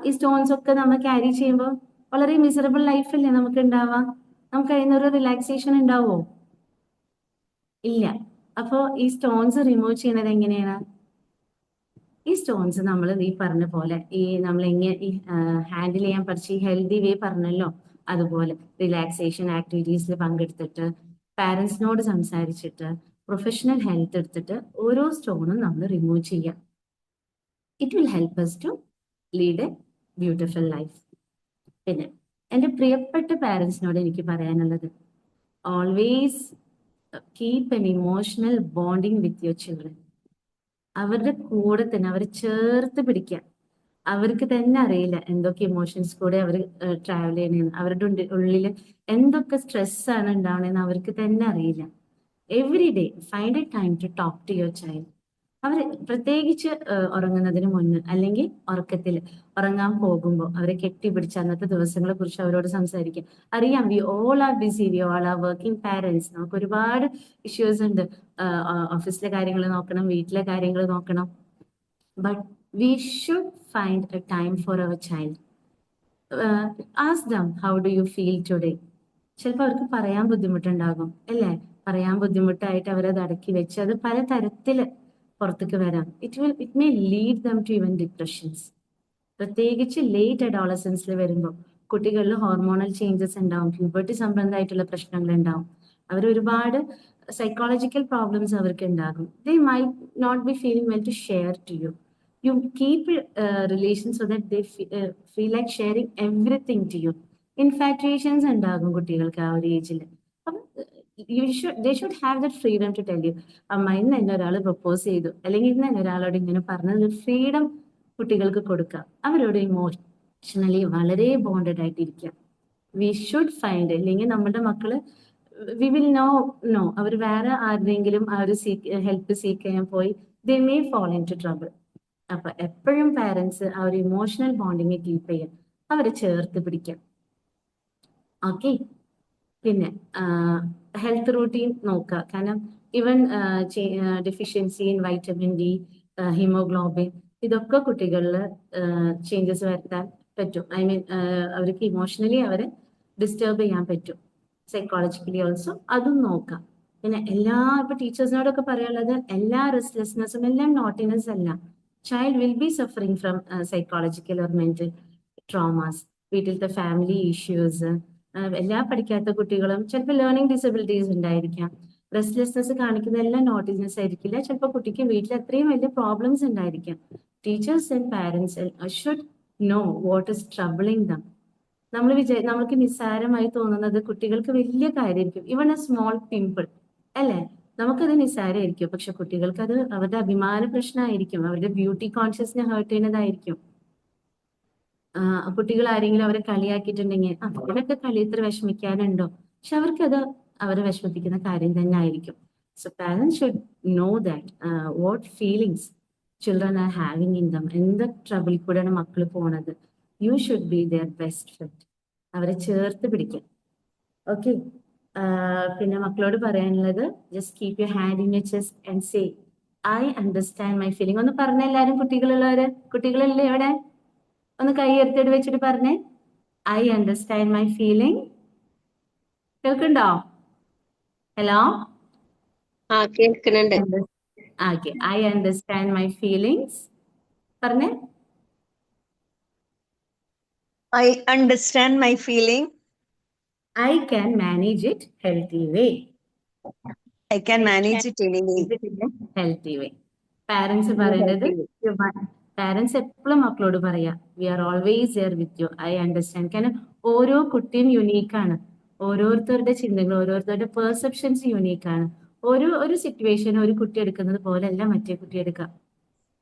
ഈ സ്റ്റോൺസ് ഒക്കെ നമ്മൾ ക്യാരി ചെയ്യുമ്പോൾ വളരെ മിസറബിൾ ലൈഫല്ലേ നമുക്ക് ഉണ്ടാവാം? നമുക്ക് അതിനൊരു റിലാക്സേഷൻ ഉണ്ടാവോ? ഇല്ല. അപ്പോ ഈ സ്റ്റോൺസ് റിമൂവ് ചെയ്യുന്നത് എങ്ങനെയാണ്? ഈ സ്റ്റോൺസ് നമ്മൾ ഈ പറഞ്ഞ പോലെ നമ്മൾ എങ്ങനെ ഹാൻഡിൽ ചെയ്യാൻ പഠിച്ച് ഹെൽത്തി വേ പറഞ്ഞല്ലോ, അതുപോലെ റിലാക്സേഷൻ ആക്ടിവിറ്റീസിൽ പങ്കെടുത്തിട്ട് പാരന്റ്സിനോട് സംസാരിച്ചിട്ട് പ്രൊഫഷണൽ ഹെൽത്ത് എടുത്തിട്ട് ഓരോ സ്റ്റോണും നമ്മൾ റിമൂവ് ചെയ്യാം. It will help us to lead a beautiful life. പിന്നെ എൻ്റെ പ്രിയപ്പെട്ട പാരന്റ്സിനോട് എനിക്ക് പറയാനുള്ളത്, always keep an emotional bonding with your children. അവരുടെ കൂടെ തന്നെ അവരെ ചേർത്ത് പിടിക്കുക. അവർക്ക് തന്നെ അറിയില്ല എന്തൊക്കെ ഇമോഷൻസ് കൂടെ അവർ ട്രാവൽ ചെയ്യണമെന്ന്, അവരുടെ ഉള്ളിൽ എന്തൊക്കെ സ്ട്രെസ് ആണ് ഉണ്ടാവണമെന്ന് അവർക്ക് തന്നെ അറിയില്ല. Every day find a time to talk to your child. അവർ പ്രത്യേകിച്ച് ഉറങ്ങുന്നതിന് മുന്ന് അല്ലെങ്കിൽ ഉറങ്ങാൻ പോകുമ്പോൾ അവരെ കെട്ടിപ്പിടിച്ച് അന്നത്തെ ദിവസങ്ങളെ കുറിച്ച് അവരോട് സംസാരിക്കുക. അറിയാം, we all are BC, we all are working parents. നമുക്ക് ഒരുപാട് ഇഷ്യൂസ് ഉണ്ട്. ഓഫീസിലെ കാര്യങ്ങൾ നോക്കണം, വീട്ടിലെ കാര്യങ്ങൾ നോക്കണം. But we should find a time for our child. Ask them how do you feel today. ചിലപ്പോൾ അവർക്ക് പറയാൻ ബുദ്ധിമുട്ടുണ്ടാകും അല്ലേ? പറയാൻ ബുദ്ധിമുട്ടായിട്ട് അവരത് അടക്കി വെച്ച് അത് പല തരത്തില് പുറത്തേക്ക് വരാം. It may lead them to even depressions. പ്രത്യേകിച്ച് ലേറ്റ് അഡോളസൻസിൽ വരുമ്പോൾ കുട്ടികളിൽ ഹോർമോണൽ ചേഞ്ചസ് ഉണ്ടാവും, പ്യൂബർട്ടി സംബന്ധമായിട്ടുള്ള പ്രശ്നങ്ങൾ ഉണ്ടാവും. അവർ ഒരുപാട് സൈക്കോളജിക്കൽ പ്രോബ്ലംസ് അവർക്ക് ഉണ്ടാകും. They might not be feeling well to share to you. You keep relation so that they feel like sharing everything to you. Infatuations ഉണ്ടാകും കുട്ടികൾക്ക് ആ ഒരു ഏജിൽ. they should have that freedom to tell you, അമ്മ ഇന്ന് എന്നെ ഒരാൾ propose ചെയ്തു, അല്ലെങ്കിൽ ഇന്ന് എന്നെ ഒരാളോട് ഇങ്ങനെ പറഞ്ഞത്. ഫ്രീഡം കുട്ടികൾക്ക് കൊടുക്കാം. അവരോട് ഇമോഷണലി വളരെ ബോണ്ടഡ് ആയിട്ടിരിക്കാം. വി ഷുഡ് ഫൈൻഡ്, അല്ലെങ്കിൽ നമ്മുടെ മക്കള് വി വിൽ നോ അവർ വേറെ ആരുടെയെങ്കിലും ആ ഒരു ഹെൽപ്പ് സീക്ക് ചെയ്യാൻ പോയി they may fall into trouble. അപ്പൊ എപ്പോഴും പാരന്റ്സ് ആ ഒരു ഇമോഷണൽ ബോണ്ടിങ് കീപ്പ് ചെയ്യാം, അവരെ ചേർത്ത് പിടിക്കാം. ഓക്കെ, പിന്നെ ഹെൽത്ത് റൂട്ടീൻ നോക്കുക. കാരണം even deficiency in vitamin D, haemoglobin, ഇതൊക്കെ കുട്ടികളിൽ ചേഞ്ചസ് വരുത്താൻ പറ്റും. ഐ മീൻ അവർക്ക് ഇമോഷണലി അവരെ ഡിസ്റ്റർബ് ചെയ്യാൻ പറ്റും, സൈക്കോളജിക്കലി ഓൾസോ അതും നോക്കാം. പിന്നെ ഇപ്പൊ ടീച്ചേഴ്സിനോടൊക്കെ പറയാനുള്ളത്, എല്ലാ റെസ്റ്റ്ലെസ്നെസ്സും എല്ലാം നോട്ടിനെസ് അല്ല. Child will be suffering from psychological or mental traumas, വീട്ടിലത്തെ ഫാമിലി ഇഷ്യൂസ്. എല്ലാ പഠിക്കാത്ത കുട്ടികളും ചിലപ്പോൾ ലേണിംഗ് ഡിസബിലിറ്റീസ് ഉണ്ടായിരിക്കാം. റെസ്റ്റ്ലെസ്നെസ് കാണിക്കുന്ന എല്ലാം നോട്ടിനെസ് ആയിരിക്കില്ല. ചിലപ്പോൾ കുട്ടിക്ക് വീട്ടിൽ അത്രയും വലിയ പ്രോബ്ലംസ് ഉണ്ടായിരിക്കാം. Teachers and parents should know what is troubling them. നമുക്ക് നിസ്സാരമായി തോന്നുന്നത് കുട്ടികൾക്ക് വലിയ കാര്യമായിരിക്കും. ഇവൺ എ സ്മോൾ പിമ്പിൾ അല്ലേ, നമുക്കത് നിസ്സാരമായിരിക്കും. പക്ഷെ കുട്ടികൾക്ക് അത് അവരുടെ അഭിമാന പ്രശ്നമായിരിക്കും, അവരുടെ ബ്യൂട്ടി കോൺഷ്യസിനെ ഹേർട്ട് ചെയ്യുന്നതായിരിക്കും. കുട്ടികൾ ആരെങ്കിലും അവരെ കളിയാക്കിയിട്ടുണ്ടെങ്കിൽ അവരൊക്കെ കളി ഇത്ര വിഷമിക്കാനുണ്ടോ? പക്ഷെ അവർക്കത് അവരെ വിഷമിപ്പിക്കുന്ന കാര്യം തന്നെ ആയിരിക്കും. So parents should know that what feelings children are having in them, എന്ത് ട്രബിൾ കൂടെയാണ് മക്കൾ പോണത്, you should be there best friend. അവരെ ചേർത്ത് പിടിക്കാം. ഓക്കെ. പിന്നെ മക്കളോട് പറയാനുള്ളത്, just keep your hand in your chest and say I understand my feeling. ഒന്ന് പറഞ്ഞ എല്ലാവരും, കുട്ടികളുള്ളവര്, കുട്ടികളല്ലേ എവിടെ? ഒന്ന് കൈ ഉയർത്തിയിട്ട് വെച്ചിട്ട് പറഞ്ഞേ, ഐ അണ്ടർസ്റ്റാൻഡ് മൈ ഫീലിംഗ്. കേൾക്കുന്നുണ്ടോ? ഹലോ? കേൾക്കുന്നുണ്ട്. Okay. I understand my feelings. പറഞ്ഞേ. I understand my feeling. I can manage it healthy way. I can manage it anyway. Healthy way. Parents In a പറയുന്നത്, healthy way. പാരന്റ്സ് എപ്പോഴും മക്കളോട് പറയാ, we are always there with you, I understand. കാരണം ഓരോ കുട്ടിയും യുണീക്കാണ്. ഓരോരുത്തരുടെ ചിന്തകൾ, ഓരോരുത്തരുടെ പെർസെപ്ഷൻസ് യുണീക്കാണ്. ഒരു സിറ്റുവേഷൻ ഒരു കുട്ടി എടുക്കുന്നത് പോലെയല്ല മറ്റേ കുട്ടി എടുക്കാം.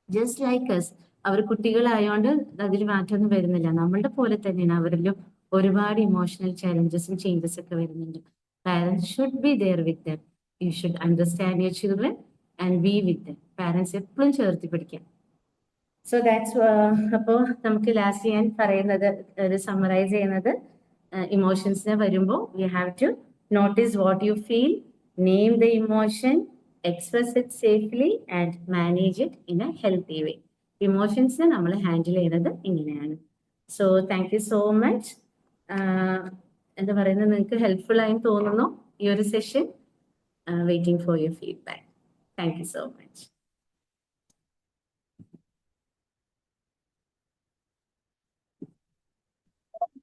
ജസ്റ്റ് ലൈക്ക് അസ്, അവർ കുട്ടികളായോണ്ട് അതിൽ മാറ്റമൊന്നും വരുന്നില്ല. നമ്മളുടെ പോലെ തന്നെയാണ് അവരിലും ഒരുപാട് ഇമോഷണൽ ചാലഞ്ചസും ചേഞ്ചസ് ഒക്കെ വരുന്നുണ്ട്. Parents should be there with them. You should understand your children and be with them. Parents എപ്പോഴും ചേർത്ത് പിടിക്കാം. So that's. അപ്പോൾ നമുക്ക് ലാസ്റ്റ് ഞാൻ പറയുന്നത്, സമ്മറൈസ് ചെയ്യുന്നത്, ഇമോഷൻസിനെ വരുമ്പോൾ we have to notice what you feel, name the emotion, express it safely and manage it in a healthy way. ഇമോഷൻസിനെ നമ്മൾ ഹാൻഡിൽ ചെയ്യുന്നത് ഇങ്ങനെയാണ്. So thank you so much. എന്താ പറയുന്നത്, നിങ്ങൾക്ക് ഹെൽപ്ഫുൾ ആയി തോന്നുന്നു ഈ ഒരു session? Waiting for your feedback. Thank you so much.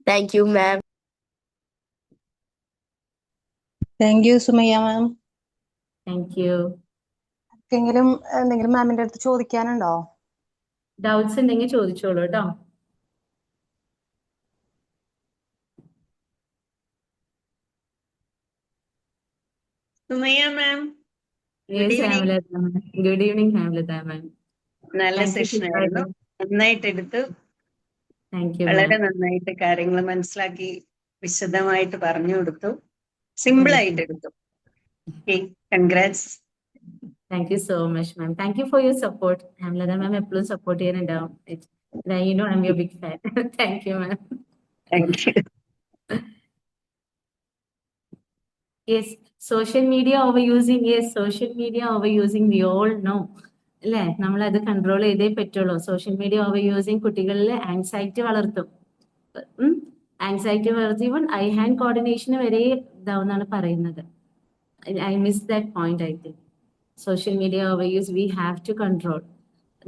Thank you, ma'am. Thank you Sumayya ma'am. Thank U. എന്തെങ്കിലും മാമിന്റെ അടുത്ത് ചോദിക്കാനുണ്ടോ? ഡൗട്ട്സ് ഉണ്ടെങ്കിൽ ചോദിച്ചോളൂ കേട്ടോ. Sumaya ma'am, good yes evening. Hemalatha ma'am. Good evening Hemalatha ma'am. നല്ല താങ്ക് യു സെഷൻ ആയിരുന്നു. നന്നായിട്ട് എടുത്തു. താങ്ക് യു വളരെ മാം. നന്നായിട്ട് കാര്യങ്ങൾ മനസ്സിലാക്കി വിശദമായിട്ട് പറഞ്ഞു കൊടുത്തു. സിമ്പിൾ ആയിട്ട് എടുത്തു. Okay, congrats. Thank you so much ma'am. Thank you for your support. Hemalatha ma'am എപ്പോഴും സപ്പോർട്ട് ചെയ്യാനുണ്ടാവും. You know I am your big fan. Thank you ma'am. Thank you. Yes, social media over using. Yes, social media over using we all know അല്ലേ? നമ്മൾ അത് control ചെയ്തേ പറ്റുള്ളൂ. Social media over using കുട്ടികളിൽ anxiety വളർത്തും. Anxiety വളർത്തി even eye hand കോർഡിനേഷന് വരെ ഇതാവുന്നാണ് പറയുന്നത്. I miss that point. I think social media over use we have to control.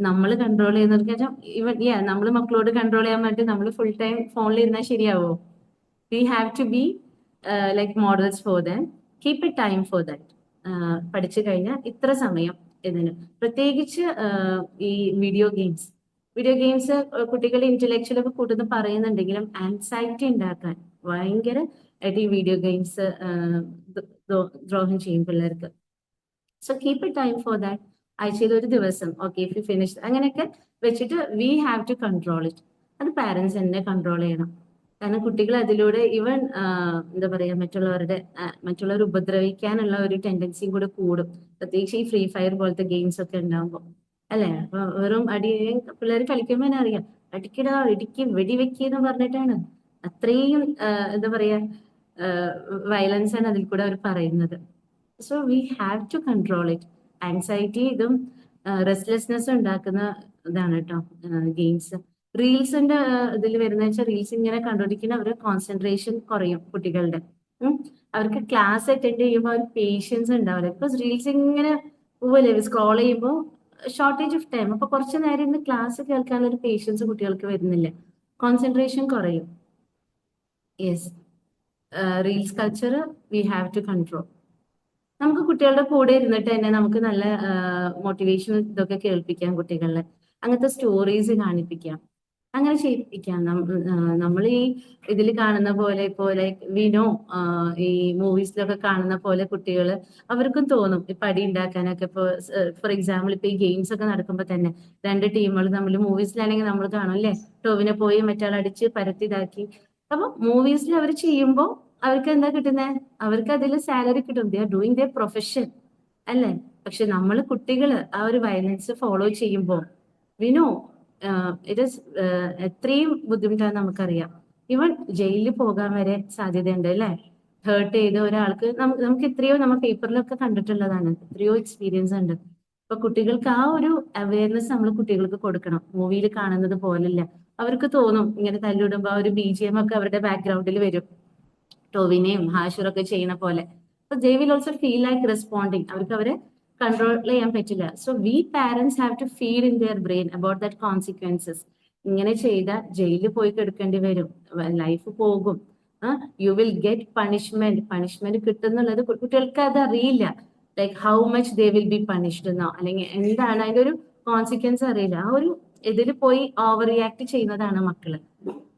നമ്മൾ കൺട്രോൾ ചെയ്യുന്നവർക്ക് ഇവൻ നമ്മൾ മക്കളോട് കൺട്രോൾ ചെയ്യാൻ വേണ്ടി നമ്മൾ ഫുൾ ടൈം ഫോണിൽ ഇരുന്നാൽ ശരിയാവോ? We have to be like models for them. Keep a time for that. പഠിച്ചു കഴിഞ്ഞാൽ ഇത്ര സമയം ഇതിന്. പ്രത്യേകിച്ച് ഈ വീഡിയോ ഗെയിംസ് കുട്ടികളുടെ ഇന്റലക്ച്വൽ ഒക്കെ കൂട്ടുന്ന പറയുന്നുണ്ടെങ്കിലും ആൻസൈറ്റി ഉണ്ടാക്കാൻ ഭയങ്കര ആയിട്ട് ഈ വീഡിയോ ഗെയിംസ് ദ്രോഹം ചെയ്യും പിള്ളേർക്ക്. So keep a time for that. ആഴ്ചയിൽ ഒരു ദിവസം, ഓക്കെ, ഇഫ് യു ഫിനിഷ്, അങ്ങനെയൊക്കെ വെച്ചിട്ട് we have to control it. അത് പാരന്റ്സ് തന്നെ കൺട്രോൾ ചെയ്യണം. കാരണം കുട്ടികൾ അതിലൂടെ ഈവൻ എന്താ പറയാ, മറ്റുള്ളവർ ഉപദ്രവിക്കാനുള്ള ഒരു ടെൻഡൻസിയും കൂടെ കൂടും. പ്രത്യേകിച്ച് ഈ ഫ്രീ ഫയർ പോലത്തെ ഗെയിംസ് ഒക്കെ ഉണ്ടാകുമ്പോൾ അല്ലെ? അപ്പൊ വെറും പിള്ളേർ കളിക്കുമ്പോൾ തന്നെ അറിയാം, അടിക്കടാ, ഇടിക്കും, വെടിവെക്കെന്ന് പറഞ്ഞിട്ടാണ്. അത്രയും എന്താ പറയാ, വയലൻസ് ആണ് അതിൽ കൂടെ അവർ പറയുന്നത്. So we have to control it. Anxiety ഇതും റെസ്റ്റ്ലെസ്നെസ് ഉണ്ടാക്കുന്ന ഇതാണ് കേട്ടോ ഗെയിംസ്. റീൽസിന്റെ ഇതിൽ വരുന്ന വെച്ചാൽ റീൽസ് ഇങ്ങനെ കണ്ടുപിടിക്കുന്ന അവരുടെ കോൺസെൻട്രേഷൻ കുറയും കുട്ടികളുടെ. അവർക്ക് ക്ലാസ് അറ്റൻഡ് ചെയ്യുമ്പോൾ അവർ പേഷ്യൻസ് ഉണ്ടാവില്ല. ബിക്കോസ് റീൽസ് ഇങ്ങനെ പോവല്ലേ, സ്ക്രോൾ ചെയ്യുമ്പോൾ ഷോർട്ടേജ് ഓഫ് ടൈം. അപ്പൊ കുറച്ച് നേരം ഇന്ന് ക്ലാസ് കേൾക്കാനുള്ള ഒരു പേഷ്യൻസ് കുട്ടികൾക്ക് വരുന്നില്ല, കോൺസെൻട്രേഷൻ കുറയും. Yes, reels culture we have to control. നമുക്ക് കുട്ടികളുടെ കൂടെ ഇരുന്നിട്ട് തന്നെ നമുക്ക് നല്ല മോട്ടിവേഷൻ ഇതൊക്കെ കേൾപ്പിക്കാം കുട്ടികളെ. അങ്ങനത്തെ സ്റ്റോറീസ് കാണിപ്പിക്കാം, അങ്ങനെ ചെയ്യിപ്പിക്കാം. നമ്മൾ ഈ ഇതിൽ കാണുന്ന പോലെ വിനോ ഈ മൂവീസിലൊക്കെ കാണുന്ന പോലെ കുട്ടികൾ അവർക്കും തോന്നും ഇപ്പൊ അടി ഉണ്ടാക്കാനൊക്കെ. ഇപ്പൊ ഫോർ എക്സാമ്പിൾ ഇപ്പൊ ഈ ഗെയിംസ് ഒക്കെ നടക്കുമ്പോൾ തന്നെ രണ്ട് ടീമുകൾ തമ്മിൽ, മൂവീസിലാണെങ്കിൽ നമ്മൾ കാണും അല്ലെ, ടോവിനെ പോയി മറ്റാൾ അടിച്ച് പരത്തിതാക്കി. അപ്പൊ മൂവീസിൽ അവർ ചെയ്യുമ്പോൾ അവർക്ക് എന്താ കിട്ടുന്നത്? അവർക്ക് അതിൽ സാലറി കിട്ടും. They are doing their profession അല്ലേ? പക്ഷെ നമ്മൾ കുട്ടികൾ ആ ഒരു വയലൻസ് ഫോളോ ചെയ്യുമ്പോൾ വി നോ ഇറ്റ് ഇസ് എത്രയും ബുദ്ധിമുട്ടാന്ന് നമുക്കറിയാം. ഈവൻ ജയിലിൽ പോകാൻ വരെ സാധ്യതയുണ്ട് അല്ലേ? ഹേർട്ട് ചെയ്ത ഒരാൾക്ക് നമുക്ക് എത്രയോ നമ്മൾ പേപ്പറിലൊക്കെ കണ്ടിട്ടുള്ളതാണ്, എത്രയോ എക്സ്പീരിയൻസ് ഉണ്ട്. അപ്പൊ കുട്ടികൾക്ക് ആ ഒരു അവയർനെസ് നമ്മൾ കുട്ടികൾക്ക് കൊടുക്കണം. മൂവിയിൽ കാണുന്നത് പോലല്ല. അവർക്ക് തോന്നും ഇങ്ങനെ തല്ലിടുമ്പോ ആ ഒരു BGM ഒക്കെ അവരുടെ ബാക്ക്ഗ്രൗണ്ടിൽ വരും, ടോവിനെയും ഹാഷുറൊക്കെ ചെയ്യണ പോലെ. അപ്പൊ they will also feel like responding. അവർക്ക് അവരെ കൺട്രോൾ ചെയ്യാൻ പറ്റില്ല. So we parents have to feel in their brain about that consequences. ഇങ്ങനെ ചെയ്താൽ ജയിലിൽ പോയി കിടക്കേണ്ടി വരും, ലൈഫ് പോകും, യു വിൽ ഗെറ്റ് പണിഷ്മെന്റ് കിട്ടുന്നുള്ളത് കുട്ടികൾക്ക് അത് അറിയില്ല. Like how much they will be punished എന്നോ അല്ലെങ്കിൽ എന്താണ് അതിന്റെ ഒരു കോൺസിക്വൻസ് അറിയില്ല. ആ ഒരു ഇതിൽ പോയി ഓവർ റിയാക്ട് ചെയ്യുന്നതാണ് മക്കള്.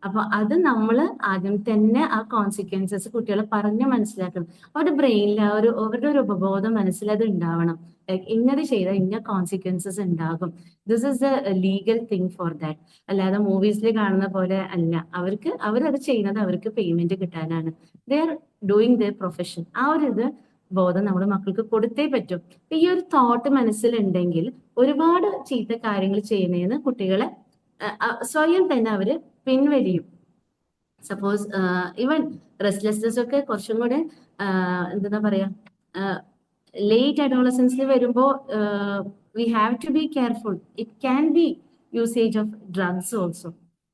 അപ്പൊ അത് നമ്മൾ ആദ്യം തന്നെ ആ കോൺസിക്വൻസസ് കുട്ടികളെ പറഞ്ഞ് മനസ്സിലാക്കണം. അവരുടെ ബ്രെയിനിൽ അവരുടെ ഒരു ഉപബോധം മനസ്സിലത് ഉണ്ടാവണം. ലൈക്ക് ഇന്നത് ചെയ്താൽ ഇന്ന കോൺസിക്വൻസസ് ഉണ്ടാകും. This is the legal thing for that. അല്ലാതെ മൂവീസിൽ കാണുന്ന പോലെ അല്ല. അവരത് ചെയ്യുന്നത് അവർക്ക് പേയ്മെന്റ് കിട്ടാനാണ്. ദേ ആർ ഡൂയിങ് ദർ പ്രൊഫഷൻ. ആ ഒരു ബോധം നമ്മുടെ മക്കൾക്ക് കൊടുത്തേ പറ്റും. ഈ ഒരു തോട്ട് മനസ്സിലുണ്ടെങ്കിൽ ഒരുപാട് ചീത്ത കാര്യങ്ങൾ ചെയ്യുന്നതിന് കുട്ടികളെ സ്വയം തന്നെ അവര് പിൻവലിയും. സപ്പോസ് ഈവൻ റെസ്റ്റ്ലെസ്നെസ് ഒക്കെ കുറച്ചും കൂടെ എന്താ പറയാ, ലേറ്റ് അഡോളസൻസിൽ വരുമ്പോ we have to be careful. It can be usage of drugs also.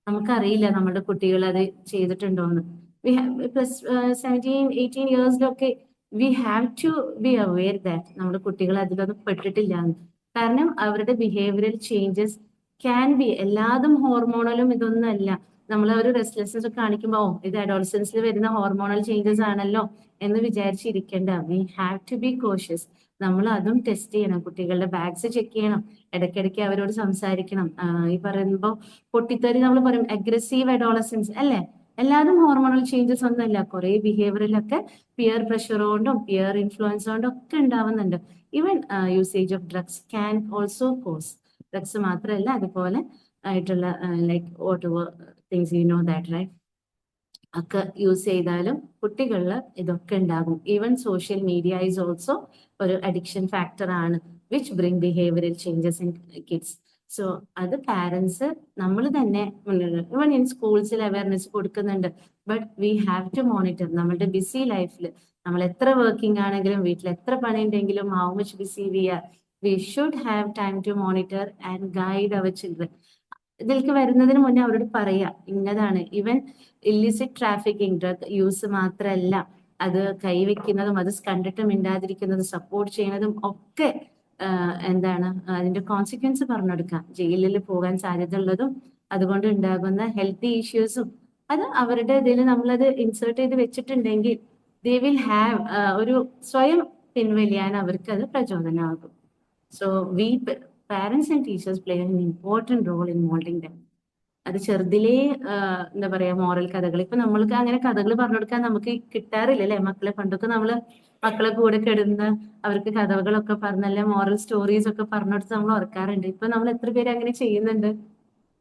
നമുക്കറിയില്ല നമ്മുടെ കുട്ടികൾ അത് ചെയ്തിട്ടുണ്ടോന്ന്. വി ഹാവ് പ്ലസ് 17-18 ഇയേഴ്സിലൊക്കെ we have to be aware that നമ്മുടെ കുട്ടികൾ അതിലൊന്നും പെട്ടിട്ടില്ല എന്ന്. കാരണം അവരുടെ ബിഹേവിയറൽ ചേഞ്ചസ് ക്യാൻ ബി, എല്ലാതും ഹോർമോണലും ഇതൊന്നും അല്ല. നമ്മൾ ഒരു റെസ്റ്റ്ലെസ്നെസ് ഒക്കെ കാണിക്കുമ്പോ ഇത് അഡോളസൻസിൽ വരുന്ന ഹോർമോണൽ ചേഞ്ചസ് ആണല്ലോ എന്ന് വിചാരിച്ചിരിക്കേണ്ട. We have to be cautious. നമ്മൾ അതും ടെസ്റ്റ് ചെയ്യണം, കുട്ടികളുടെ ബാഗ്സ് ചെക്ക് ചെയ്യണം, ഇടയ്ക്കിടയ്ക്ക് അവരോട് സംസാരിക്കണം. ഈ പറയുമ്പോ പൊട്ടിത്തെറി നമ്മൾ പറയും അഗ്രസീവ് അഡോളസൻസ് അല്ലേ? എല്ലാതും ഹോർമോണൽ ചേഞ്ചസ് ഒന്നുമല്ല. കുറെ ബിഹേവിയറിലൊക്കെ പിയർ പ്രഷർ കൊണ്ടും പിയർ ഇൻഫ്ലുവൻസ് കൊണ്ടും ഒക്കെ ഉണ്ടാവുന്നുണ്ട്. Even usage of drugs can also cause. Drugs മാത്രമല്ല അതുപോലെ ആയിട്ടുള്ള like whatever things you know that right ഒക്കെ യൂസ് ചെയ്താലും കുട്ടികളിൽ ഇതൊക്കെ ഉണ്ടാകും. Even social media is also ഒരു അഡിക്ഷൻ ഫാക്ടർ ആണ്, which bring behavioural changes in kids. So അത് പാരന്റ്സ് നമ്മൾ തന്നെ ഈവൻ ഇൻ സ്കൂൾസിൽ അവയർനെസ് കൊടുക്കുന്നുണ്ട്. But we have to monitor. നമ്മളുടെ ബിസി ലൈഫിൽ നമ്മൾ എത്ര വർക്കിംഗ് ആണെങ്കിലും വീട്ടിൽ എത്ര പണി ഉണ്ടെങ്കിലും how much busy we are, we should have time to monitor and guide our children. ഇതിലേക്ക് വരുന്നതിന് മുന്നേ അവരോട് പറയാ ഇന്നതാണ്. Even illicit trafficking, drug use മാത്രമല്ല, അത് കൈവയ്ക്കുന്നതും അത് കണ്ടിട്ട് മിണ്ടാതിരിക്കുന്നതും സപ്പോർട്ട് ചെയ്യുന്നതും ഒക്കെ എന്താണ് അതിന്റെ കോൺസിക്വൻസ് പറഞ്ഞെടുക്കാം. ജയിലിൽ പോകാൻ സാധ്യത ഉള്ളതും അതുകൊണ്ട് ഉണ്ടാകുന്ന ഹെൽത്തി ഇഷ്യൂസും അത് അവരുടെ ഇതിൽ നമ്മളത് ഇൻസേർട്ട് ചെയ്ത് വെച്ചിട്ടുണ്ടെങ്കിൽ ദേ വിൽ ഹാവ് ഒരു സ്വയം പിൻവലിയാൻ അവർക്ക് അത് പ്രചോദനമാകും. So we parents and teachers play an important role in moulding them. അത് ചെറുതിലേ എന്താ പറയാ മോറൽ കഥകൾ. ഇപ്പൊ നമ്മൾക്ക് അങ്ങനെ കഥകൾ പറഞ്ഞു കൊടുക്കാൻ നമുക്ക് കിട്ടാറില്ല അല്ലെ മക്കളെ. പണ്ടൊക്കെ നമ്മള് മക്കളെ കൂടെ കിടന്ന് അവർക്ക് കഥകളൊക്കെ പറഞ്ഞല്ലേ മോറൽ സ്റ്റോറീസ് ഒക്കെ പറഞ്ഞെടുത്ത് നമ്മൾ ഓർക്കാറുണ്ട്. ഇപ്പൊ നമ്മൾ എത്ര പേര് അങ്ങനെ ചെയ്യുന്നുണ്ട്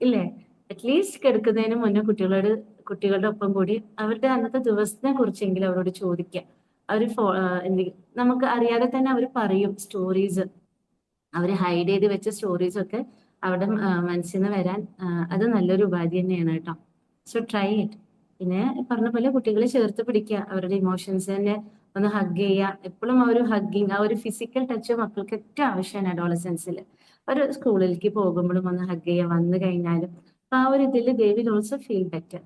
ഇല്ലേ? അറ്റ്ലീസ്റ്റ് കിടക്കുന്നതിന് മുന്നേ കുട്ടികളുടെ ഒപ്പം കൂടി അവരുടെ അന്നത്തെ ദിവസത്തിനെ കുറിച്ചെങ്കിലും അവരോട് ചോദിക്കുക. അവര് നമുക്ക് അറിയാതെ തന്നെ അവർ പറയും സ്റ്റോറീസ്. അവർ ഹൈഡ് ചെയ്ത് വെച്ച സ്റ്റോറീസ് ഒക്കെ അവിടെ മനസ്സിൽ നിന്ന് വരാൻ അത് നല്ലൊരു ഉപാധി തന്നെയാണ് കേട്ടോ. So try it. പിന്നെ പറഞ്ഞ പോലെ കുട്ടികളെ ചേർത്ത് പിടിക്കുക, അവരുടെ ഇമോഷൻസിനെ ഒന്ന് ഹഗ് ചെയ്യുക. എപ്പോഴും ആ ഒരു ഹഗ്ഗിങ്, ആ ഒരു ഫിസിക്കൽ ടച്ച് മക്കൾക്ക് ഏറ്റവും ആവശ്യമാണ് അഡോളസൻസിൽ. ഒരു സ്കൂളിലേക്ക് പോകുമ്പോഴും ഒന്ന് ഹഗ് ചെയ്യുക, വന്നു കഴിഞ്ഞാലും. അപ്പൊ ആ ഒരു ഇതിൽ ദേ വിൽ ഓൾസോ ഫീൽ ബെറ്റർ.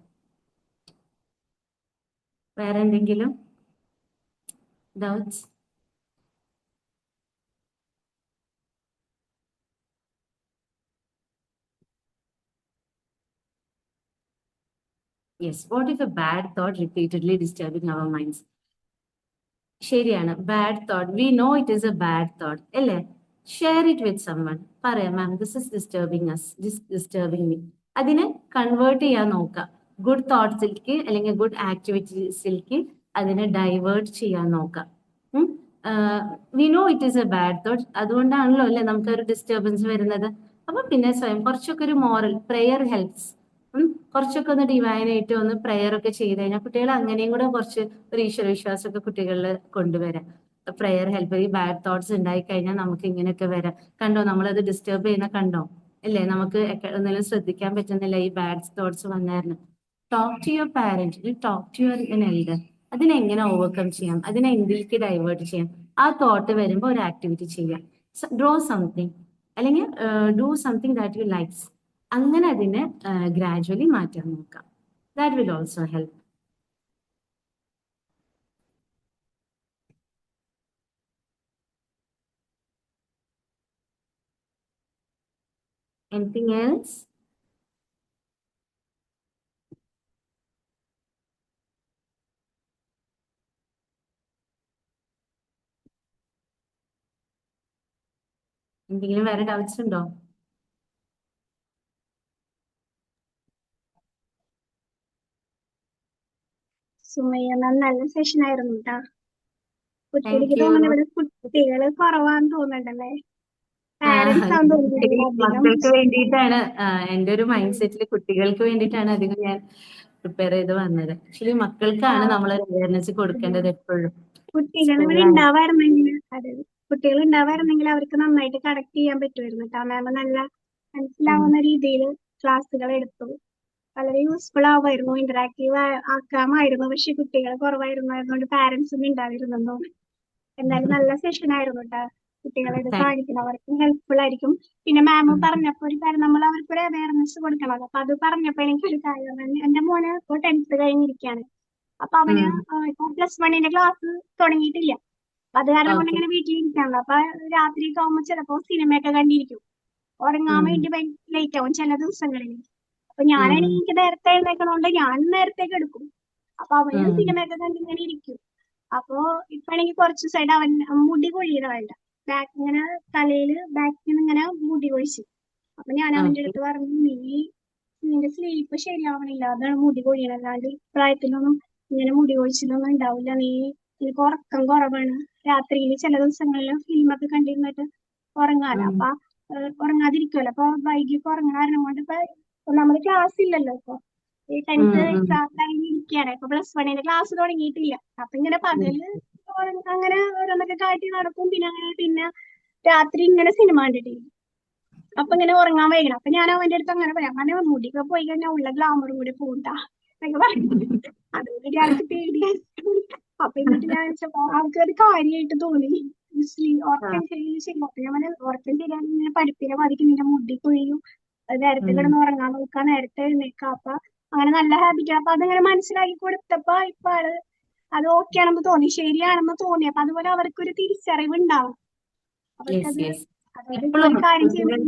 വേറെ എന്തെങ്കിലും doubts? Yes, what if a bad thought repeatedly disturbing our minds? ശരിയാണ്, bad thought. We know it is a bad thought അല്ലേ? Share it with someone. പറയാം ma'am this is disturbing us, disturbing me. അതിനെ convert ചെയ്യാൻ നോക്കാം. Good തോട്ട്സിലേക്ക് അല്ലെങ്കിൽ good ആക്ടിവിറ്റീസിലേക്ക് അതിനെ divert ചെയ്യാൻ നോക്കാം. V know it is a bad thought. അതുകൊണ്ടാണല്ലോ അല്ലെ നമുക്ക് ഒരു ഡിസ്റ്റർബൻസ് വരുന്നത്. അപ്പൊ പിന്നെ സ്വയം കുറച്ചൊക്കെ ഒരു മോറൽ പ്രെയർ ഹെൽപ്സ്. കുറച്ചൊക്കെ ഒന്ന് ഡിവൈനായിട്ട് ഒന്ന് പ്രെയർ ഒക്കെ ചെയ്ത് കഴിഞ്ഞാൽ കുട്ടികൾ അങ്ങനെയും കൂടെ കുറച്ച് ഒരു ഈശ്വരവിശ്വാസമൊക്കെ കുട്ടികളിൽ കൊണ്ടുവരാം. Prayer help. ഈ ബാഡ് തോട്ട്സ് ഉണ്ടായി കഴിഞ്ഞാൽ നമുക്ക് ഇങ്ങനെയൊക്കെ വരാം. കണ്ടോ നമ്മളത് ഡിസ്റ്റർബ് ചെയ്യുന്ന കണ്ടോ അല്ലേ നമുക്ക് എന്തെങ്കിലും ശ്രദ്ധിക്കാൻ പറ്റുന്നില്ല, ഈ ബാഡ് തോട്ട്സ് വന്നായിരുന്നു. Talk to your parent, talk to your elder. അതിനെങ്ങനെ ഓവർകം ചെയ്യാം, അതിനെ എന്തിലേക്ക് ഡൈവേർട്ട് ചെയ്യാം. ആ തോട്ട് വരുമ്പോൾ ഒരു ആക്ടിവിറ്റി ചെയ്യാം. ഡ്രോ സംതിങ് അല്ലെങ്കിൽ do something that you likes. അങ്ങനെ അതിനെ ഗ്രാജുവലി മാറ്റാൻ നോക്കാം. That will also help. Anything else? എന്തെങ്കിലും വേറെ ഡൗട്ട്സ് ഉണ്ടോ? സുമയ്യ മാം നല്ല സെഷൻ ആയിരുന്നു കേട്ടാ. താങ്ക് എനിക്ക് യു. തോന്നുന്നു ഇവിടെ കുട്ടികള് കുറവാന്ന് തോന്നുന്നുണ്ടല്ലേ, പാരന്റ്സ് ആണെന്ന് തോന്നുന്നു അധികം. മക്കൾക്ക് വേണ്ടിയിട്ടാണ് എൻ്റെ ഒരു മൈൻഡ് സെറ്റിൽ കുട്ടികൾക്ക് വേണ്ടിയിട്ടാണ് അധികം ഞാൻ പ്രിപ്പയർ ചെയ്ത് വന്നത്. ആക്ച്വലി മക്കൾക്കാണ് നമ്മൾ അവയർനെസ് കൊടുക്കേണ്ടത് എപ്പോഴും. കുട്ടികൾ ഇവിടെ ഉണ്ടാവാറുണ്ടെങ്കിൽ, അതായത് കുട്ടികൾ ഉണ്ടാവാറുണ്ടെങ്കിൽ അവർക്ക് നന്നായിട്ട് കണക്ട് ചെയ്യാൻ പറ്റുമായിരുന്നു കേട്ടോ. മാം നല്ല മനസ്സിലാവുന്ന രീതിയിൽ ക്ലാസ്സുകൾ എടുത്തു. വളരെ യൂസ്ഫുൾ ആവുമായിരുന്നു, ഇന്ററാക്റ്റീവ് ആക്കാമായിരുന്നു. പക്ഷെ കുട്ടികൾ കുറവായിരുന്നു, അതുകൊണ്ട് പാരന്റ്സ് ഒന്നും ഉണ്ടാവിരുന്നെന്ന് തോന്നുന്നു. എന്തായാലും നല്ല സെഷൻ ആയിരുന്നു കേട്ടോ. കുട്ടികളെ ഇത് കാണിക്കണം, അവർക്കും ഹെൽപ്ഫുൾ ആയിരിക്കും. പിന്നെ മാം പറഞ്ഞപ്പോ ഒരു കാര്യം, നമ്മൾ അവർക്കൊരു അവയർനെസ് കൊടുക്കണം. അപ്പൊ അത് പറഞ്ഞപ്പോ എനിക്കൊരു കാര്യം, എന്റെ മോന് ഇപ്പൊ 10th കഴിഞ്ഞിരിക്കുകയാണ്. അപ്പൊ അവന് ഇപ്പൊ +1 ക്ലാസ് തുടങ്ങിയിട്ടില്ല. അപ്പൊ അത് കാരണം കൊണ്ട് ഇങ്ങനെ വീട്ടിലിരിക്കാണല്ലോ. അപ്പൊ രാത്രി ആകുമ്പോൾ ചിലപ്പോ സിനിമയൊക്കെ കണ്ടിരിക്കും. ഉറങ്ങാൻ വേണ്ടി ലേറ്റ് ആവും ചില ദിവസങ്ങളിൽ. അപ്പൊ ഞാനാണെങ്കിൽ എനിക്ക് നേരത്തെ എഴുന്നേക്കണോണ്ട് ഞാൻ നേരത്തേക്ക് എടുക്കും. അപ്പൊ അവന് സിനിമയൊക്കെ കണ്ട് ഇങ്ങനെ ഇരിക്കും. അപ്പൊ ഇപ്പാണെങ്കിൽ കുറച്ച് സൈഡ് അവൻ മുടി കൊഴിയുന്ന വേണ്ട, ബാക്ക് ഇങ്ങനെ തലയില് ബാക്കിൽ നിന്ന് ഇങ്ങനെ മുടി കൊഴിച്ചു. അപ്പൊ ഞാൻ അവന്റെ അടുത്ത് പറഞ്ഞു, നിന്റെ സ്ലീപ്പ് ശരിയാവണില്ല, അതാണ് മുടി കൊഴിയണം. അല്ലാണ്ട് പ്രായത്തിലൊന്നും ഇങ്ങനെ മുടി കൊഴിച്ചിലൊന്നും ഉണ്ടാവില്ല. നിനക്ക് ഉറക്കം കുറവാണ്. രാത്രിയിൽ ചില ദിവസങ്ങളിൽ ഫിലിമൊക്കെ കണ്ടിരുന്നിട്ട് ഉറങ്ങാലോ. അപ്പൊ ഉറങ്ങാതിരിക്കുമല്ലോ. അപ്പൊ വൈകിട്ട് ഉറങ്ങാൻ കാരണം കൊണ്ട് ഇപ്പൊ നമ്മള് ക്ലാസ് ഇല്ലല്ലോ. ഇപ്പൊ ഈ 10th എക്സാം കഴിഞ്ഞിരിക്കുകയാണ്. ഇപ്പൊ +1 ക്ലാസ് തുടങ്ങിയിട്ടില്ല. അപ്പൊ ഇങ്ങനെ പകല് അങ്ങനെ ഓരോന്നൊക്കെ കാട്ടി നടക്കും. പിന്നെ രാത്രി ഇങ്ങനെ സിനിമ കണ്ടിട്ടിരിക്കും. അപ്പൊ ഇങ്ങനെ ഉറങ്ങാൻ വൈകണം. അപ്പൊ ഞാൻ അവന്റെ അടുത്ത് അങ്ങനെ പറയാം, അങ്ങനെ മുടിയൊക്കെ പോയി കഴിഞ്ഞാൽ ഉള്ള ഗ്ലാമറും കൂടി പോകണ്ട എന്നൊക്കെ പറയും. അതുകൊണ്ട് ആൾക്ക് പേടിയായി. അപ്പൊ എന്നിട്ട് ഞാൻ ആൾക്ക് ഒരു കാര്യമായിട്ട് തോന്നി. ഉറക്കം ശരിയാ. അപ്പൊ ഞാൻ ഉറക്കം ശരിയാണെങ്കിൽ പഠിപ്പിനെ ബാധിക്കും, നിന്റെ മുടി കൊഴിയും, നേരത്തെ കിടന്ന് ഉറങ്ങാൻ നോക്കാം, നേരത്തെ എഴുന്നേക്കാം. അപ്പൊ അങ്ങനെ നല്ല ഹാബിറ്റ്. അപ്പൊ അതങ്ങനെ മനസ്സിലാക്കി കൊടുത്തപ്പോ ഇപ്പൊ ആള് അത് ഓക്കെ ആണെന്ന് തോന്നി, ശരിയാണെന്ന് തോന്നി. അപ്പൊ അതുപോലെ അവർക്കൊരു തിരിച്ചറിവ് ഉണ്ടാവും. അവർക്കത് അതായത് ഒരു കാര്യം ചെയ്യുമ്പോൾ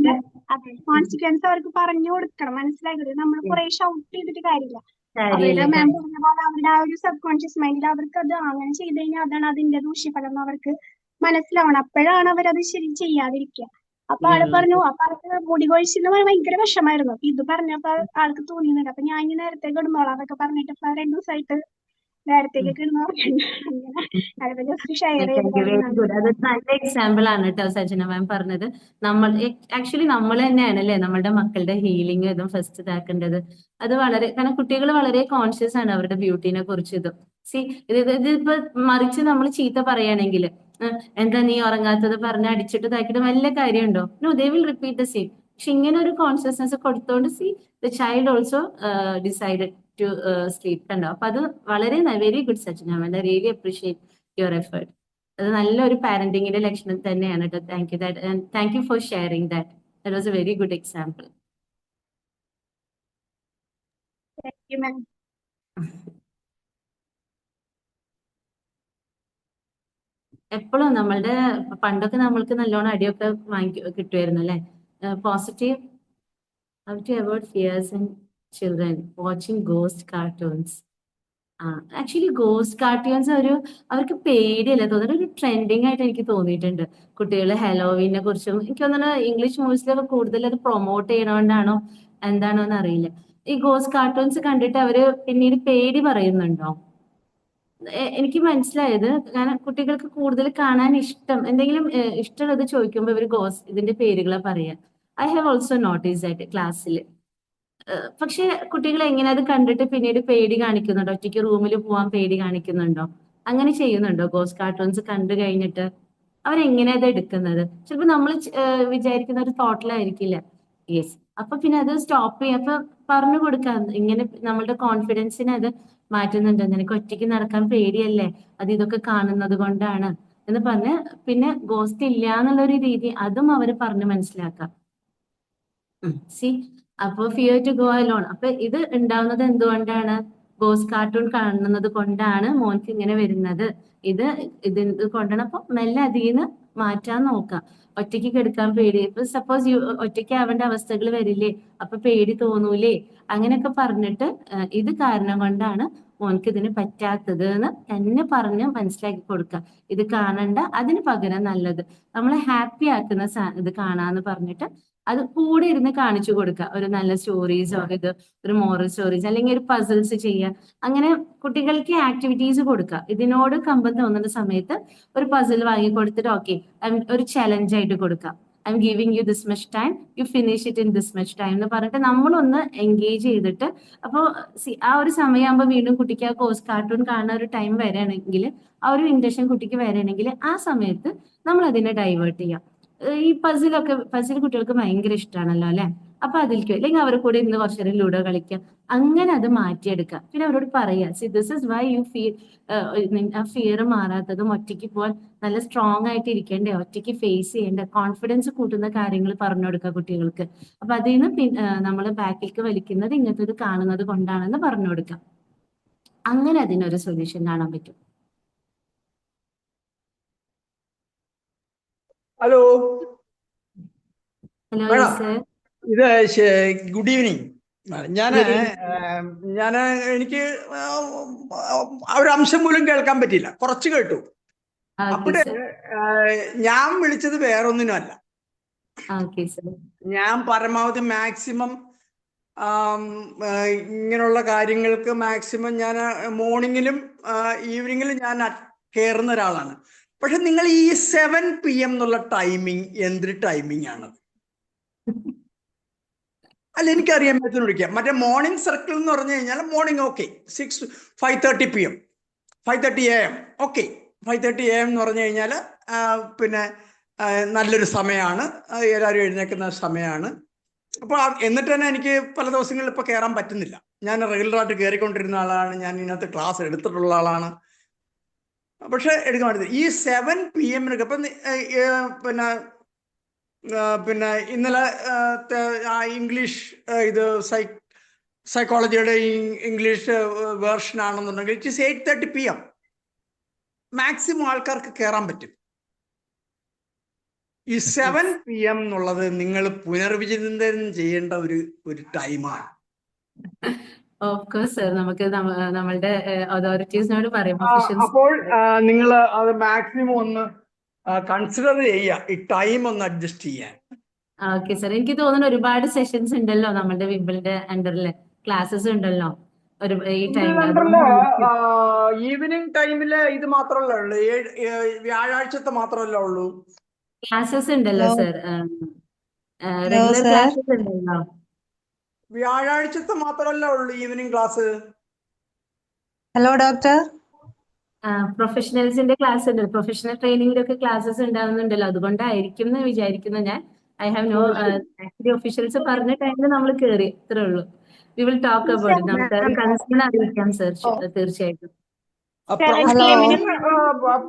അതെ കോൺസിക്വൻസ് അവർക്ക് പറഞ്ഞു കൊടുക്കണം, മനസ്സിലാക്കി. നമ്മൾ കുറെ ഷൗട്ട് ചെയ്തിട്ട് കാര്യമില്ല. അവരുടെ മാം പറഞ്ഞ പോലെ അവരുടെ ആ ഒരു സബ് കോൺഷ്യസ് മൈൻഡിൽ അവർക്ക് അത് അങ്ങനെ ചെയ്ത് കഴിഞ്ഞാൽ അതാണ് അതിന്റെ ദൂഷ്യഫലം എന്ന് അവർക്ക് മനസ്സിലാവണം. അപ്പോഴാണ് അവരത് ശരി ചെയ്യാതിരിക്കുക. അപ്പൊ ആള് പറഞ്ഞു, അപ്പൊ ആൾക്ക് മുടി കൊഴിച്ചിൽ ഭയങ്കര വിഷമായിരുന്നു. അപ്പൊ ഇത് പറഞ്ഞപ്പോ ആൾക്ക് തോന്നിയുന്നുണ്ട്. അപ്പൊ ഞാൻ ഇനി നേരത്തെ കിടന്നോളാം അതൊക്കെ പറഞ്ഞിട്ട് ഇപ്പൊ 2 ദിവസമായിട്ട് നേരത്തേക്ക് കിടന്നോളാം. അങ്ങനെ ജസ്റ്റ് ഷെയർ ചെയ്ത്. അത് നല്ല എക്സാമ്പിൾ ആണ് കേട്ടോ സജന മാം പറഞ്ഞത്. ആക്ച്വലി നമ്മൾ തന്നെയാണ് അല്ലേ നമ്മളുടെ മക്കളുടെ ഹീലിംഗ് ഇതും ഫസ്റ്റ് ഇതാക്കേണ്ടത്. അത് വളരെ, കാരണം കുട്ടികൾ വളരെ കോൺഷ്യസ് ആണ് അവരുടെ ബ്യൂട്ടീനെ കുറിച്ച്. ഇതിപ്പോ മറിച്ച് നമ്മൾ ചീത്ത പറയുകയാണെങ്കിൽ, എന്താ നീ ഉറങ്ങാത്തത് പറഞ്ഞ് അടിച്ചിട്ട് ഇതാക്കിയിട്ട് വല്ല കാര്യമുണ്ടോ? No, they will repeat the same. പക്ഷെ ഇങ്ങനെ ഒരു കോൺഷ്യസ്നെസ് കൊടുത്തോണ്ട് the child also decided to sleep. കണ്ടോ? അപ്പൊ അത് വളരെ very good Sajana ma'am. I really appreciate your effort. അത് നല്ലൊരു പാരന്റിങ്ങിന്റെ ലക്ഷണം തന്നെയാണ് കേട്ടോ. Thank you for sharing that. That was a very good example. എപ്പോഴും നമ്മളുടെ പണ്ടൊക്കെ നമ്മൾക്ക് നല്ലോണം അടിയൊക്കെ കിട്ടുമായിരുന്നു അല്ലെ. Positive how to avoid fears in children watching ghost cartoons. Actually ghost cartoons അവർക്ക് പേടിയല്ല തോന്നുന്നു, ഒരു ട്രെൻഡിങ് ആയിട്ട് എനിക്ക് തോന്നിയിട്ടുണ്ട്. കുട്ടികൾ ഹലോവീനെ കുറിച്ചും എനിക്ക് തോന്നുന്നു ഇംഗ്ലീഷ് മൂവീസിലൊക്കെ കൂടുതൽ അത് പ്രൊമോട്ട് ചെയ്യണോണ്ടാണോ എന്താണോ എന്ന് അറിയില്ല. ഈ ഗോസ്റ്റ് കാർട്ടൂൺസ് കണ്ടിട്ട് അവര് പിന്നീട് പേടി പറയുന്നുണ്ടോ? എനിക്ക് മനസ്സിലായത്, കാരണം കുട്ടികൾക്ക് കൂടുതൽ കാണാൻ ഇഷ്ടം, എന്തെങ്കിലും ഇഷ്ടമുള്ളത് ചോദിക്കുമ്പോൾ ഇവർ ഇതിന്റെ പേരുകളെ പറയാ. ഐ ഹാവ് ഓൾസോ നോട്ടീസ് ആയിട്ട് ക്ലാസ്സിൽ. പക്ഷെ കുട്ടികൾ എങ്ങനെ അത് കണ്ടിട്ട് പിന്നീട് പേടി കാണിക്കുന്നുണ്ടോ? ഒറ്റയ്ക്ക് റൂമിൽ പോവാൻ പേടി കാണിക്കുന്നുണ്ടോ? അങ്ങനെ ചെയ്യുന്നുണ്ടോ? ഗോസ്റ്റ് കാർട്ടൂൺസ് കണ്ടു കഴിഞ്ഞിട്ട് അവരെങ്ങനെയാ അത് എടുക്കുന്നത്? ചിലപ്പോൾ നമ്മൾ വിചാരിക്കുന്ന ഒരു തോട്ടിലായിരിക്കില്ല. യെസ്. അപ്പൊ പിന്നെ അത് സ്റ്റോപ്പ് ചെയ്യാം. അപ്പൊ പറഞ്ഞു കൊടുക്കാം, ഇങ്ങനെ നമ്മളുടെ കോൺഫിഡൻസിനെ അത് മാറ്റുന്നുണ്ട്. നിനക്ക് ഒറ്റയ്ക്ക് നടക്കാൻ പേടിയല്ലേ, അത് ഇതൊക്കെ കാണുന്നത് കൊണ്ടാണ് എന്ന് പറഞ്ഞ് പിന്നെ ഗോസ്റ്റ് ഇല്ല എന്നുള്ളൊരു രീതി അതും അവര് പറഞ്ഞ് മനസ്സിലാക്കാം. സി, അപ്പൊ ഫിയർ ടു ഗോ അലോൺ. അപ്പൊ ഇത് ഉണ്ടാവുന്നത് എന്തുകൊണ്ടാണ്? ഗോസ്റ്റ് കാർട്ടൂൺ കാണുന്നത് കൊണ്ടാണ് മോൻക്ക് ഇങ്ങനെ വരുന്നത്. ഇത് കൊണ്ടാണ്. അപ്പൊ മെല്ലെ അതിന്ന് മാറ്റാൻ നോക്കാം. ഒറ്റയ്ക്ക് കിടക്കാൻ പേടി, ഇപ്പൊ സപ്പോസ് ഒറ്റയ്ക്ക് ആവേണ്ട അവസ്ഥകൾ വരില്ലേ, അപ്പൊ പേടി തോന്നൂലേ, അങ്ങനെയൊക്കെ പറഞ്ഞിട്ട് ഇത് കാരണം കൊണ്ടാണ് മോൻക്ക് ഇതിന് പറ്റാത്തത് എന്ന് തന്നെ പറഞ്ഞ് മനസ്സിലാക്കി കൊടുക്കുക. ഇത് കാണണ്ട, അതിന് പകരം നല്ലത് നമ്മളെ ഹാപ്പി ആക്കുന്ന ഇത് കാണാന്ന് പറഞ്ഞിട്ട് അത് കൂടെ ഇരുന്ന് കാണിച്ചു കൊടുക്കുക. ഒരു നല്ല സ്റ്റോറീസോ ഒരു മോറൽ സ്റ്റോറീസ് അല്ലെങ്കിൽ ഒരു പസിൽസ് ചെയ്യുക. അങ്ങനെ കുട്ടികൾക്ക് ആക്ടിവിറ്റീസ് കൊടുക്കുക. ഇതിനോട് കമ്പം തോന്നുന്ന സമയത്ത് ഒരു പസിൽ വാങ്ങി കൊടുത്തിട്ട് ഓക്കെ ഒരു ചലഞ്ച് ആയിട്ട് കൊടുക്കാം. I M giving you this much time, you finish it in this much time എന്ന് പറഞ്ഞിട്ട് നമ്മളൊന്ന് എൻഗേജ് ചെയ്തിട്ട്, അപ്പോൾ ആ ഒരു സമയമാകുമ്പോൾ വീണ്ടും കുട്ടിക്ക് ആ കാർട്ടൂൺ കാണുന്ന ഒരു ടൈം വരികയാണെങ്കിൽ, ആ ഒരു ഇൻറ്റൻഷൻ കുട്ടിക്ക് വരികയാണെങ്കിൽ ആ സമയത്ത് നമ്മൾ അതിനെ ഡൈവേർട്ട് ചെയ്യാം. ഈ പസിൽ കുട്ടികൾക്ക് ഭയങ്കര ഇഷ്ടമാണല്ലോ അല്ലെ. അപ്പൊ അതിലേക്ക് അല്ലെങ്കിൽ അവരെ കൂടെ ഇന്ന് കുറച്ചു നേരം ലൂഡോ കളിക്കാം. അങ്ങനെ അത് മാറ്റിയെടുക്കാം. പിന്നെ അവരോട് പറയാ, see this is why you feel, ആ ഫിയർ മാറാത്തതും ഒറ്റയ്ക്ക് പോകാൻ നല്ല സ്ട്രോങ് ആയിട്ട് ഇരിക്കേണ്ടേ, ഒറ്റയ്ക്ക് ഫേസ് ചെയ്യേണ്ട, കോൺഫിഡൻസ് കൂട്ടുന്ന കാര്യങ്ങൾ പറഞ്ഞു കൊടുക്കുക കുട്ടികൾക്ക്. അപ്പൊ അതിൽ നിന്ന് നമ്മൾ ബാക്കിലേക്ക് വലിക്കുന്നത് ഇങ്ങനത്തെ ഇത് കാണുന്നത് കൊണ്ടാണെന്ന് പറഞ്ഞു കൊടുക്കാം. അങ്ങനെ അതിനൊരു സൊല്യൂഷൻ കാണാൻ പറ്റും. Hello hello madam, sir. ഇത് ഗുഡ് ഈവനിങ്. എനിക്ക് ഒരു അംശം പോലും കേൾക്കാൻ പറ്റിയില്ല, കുറച്ച് കേട്ടു. അപ്പോഴേ ഞാൻ വിളിച്ചത് വേറൊന്നിനുമല്ല. ഞാൻ പരമാവധി മാക്സിമം ഇങ്ങനെയുള്ള കാര്യങ്ങൾക്ക് മാക്സിമം ഞാൻ മോർണിംഗിലും ഈവനിങ്ങിലും ഞാൻ കയറുന്ന ഒരാളാണ്. പക്ഷെ നിങ്ങൾ ഈ 7 PM എന്നുള്ള ടൈമിങ് എന്തൊരു ടൈമിംഗ് ആണത്? അല്ല, എനിക്കറിയാൻ പറ്റുന്ന വിളിക്കാം. മറ്റേ മോർണിംഗ് സർക്കിൾ എന്ന് പറഞ്ഞു കഴിഞ്ഞാൽ morning okay 5:30 PM 5:30 AM okay 5:30 AM എന്ന് പറഞ്ഞു കഴിഞ്ഞാൽ പിന്നെ നല്ലൊരു സമയമാണ്, എല്ലാവരും എഴുന്നേൽക്കുന്ന സമയമാണ്. അപ്പോൾ എന്നിട്ട് തന്നെ എനിക്ക് പല ദിവസങ്ങളിൽ ഇപ്പോൾ കയറാൻ പറ്റുന്നില്ല. ഞാൻ റെഗുലറായിട്ട് കയറിക്കൊണ്ടിരുന്ന ആളാണ്, ഞാൻ ഇതിനകത്ത് ക്ലാസ് എടുത്തിട്ടുള്ള ആളാണ്. പക്ഷെ എടുക്കാൻ പറ്റുന്നില്ല ഈ 7 PM അപ്പം പിന്നെ ഇന്നലെ ഇംഗ്ലീഷ് ഇത് സൈക്കോളജിയുടെ ഇംഗ്ലീഷ് വേർഷൻ ആണെന്നുണ്ടെങ്കിൽ ഇറ്റ് ഈസ് 8:30 PM മാക്സിമം ആൾക്കാർക്ക് കയറാൻ പറ്റും. ഈ 7 PM എന്നുള്ളത് നിങ്ങൾ പുനർവിചിന്തനം ചെയ്യേണ്ട ഒരു ടൈമാണ്. നമുക്ക് നമ്മളുടെ അതോറിറ്റീസിനോട് പറയാം. അപ്പോൾ നിങ്ങൾ അത് മാക്സിമം ഒന്ന് കൺസിഡർ ചെയ്യുക, ഈ ടൈം ഒന്ന് അഡ്ജസ്റ്റ് ചെയ്യാൻ. Okay sir. എനിക്ക് തോന്നുന്നു ഒരുപാട് സെഷൻസ് ഉണ്ടല്ലോ നമ്മളുടെ വിബിളിന്റെ അണ്ടറില്, ക്ലാസ്സസ് ഉണ്ടല്ലോ ഈ ടൈമിൽ. ഈവനിങ് ടൈമില് ഇത് മാത്രമല്ല ഉള്ളൂ, വ്യാഴാഴ്ചത്തെ മാത്രമല്ല ഉള്ളൂ ക്ലാസ്സസ് ഉണ്ടല്ലോ സർ, റെഗുലർ ക്ലാസ്സസ് ഉണ്ടല്ലോ. വ്യാഴാഴ്ചത്തെ മാത്രമല്ല ഉള്ളൂ ഈവനിങ് ക്ലാസ്. Hello doctor. പ്രൊഫഷണൽസിന്റെ ക്ലാസ് ഉണ്ട്, പ്രൊഫഷണൽ ട്രെയിനിങ്ങിന്റെ ഒക്കെ ക്ലാസ്സസ് ഉണ്ടാവുന്നുണ്ടല്ലോ, അതുകൊണ്ടായിരിക്കും എന്ന് വിചാരിക്കുന്നു ഞാൻ. I have no actually officials പറഞ്ഞ ടൈമിൽ നമ്മൾ കയറി, ഇത്രേ ഉള്ളൂ. We will talk about it. നമുക്ക് കൺസേൺ അറിയിക്കാം സർ, തീർച്ചയായിട്ടും.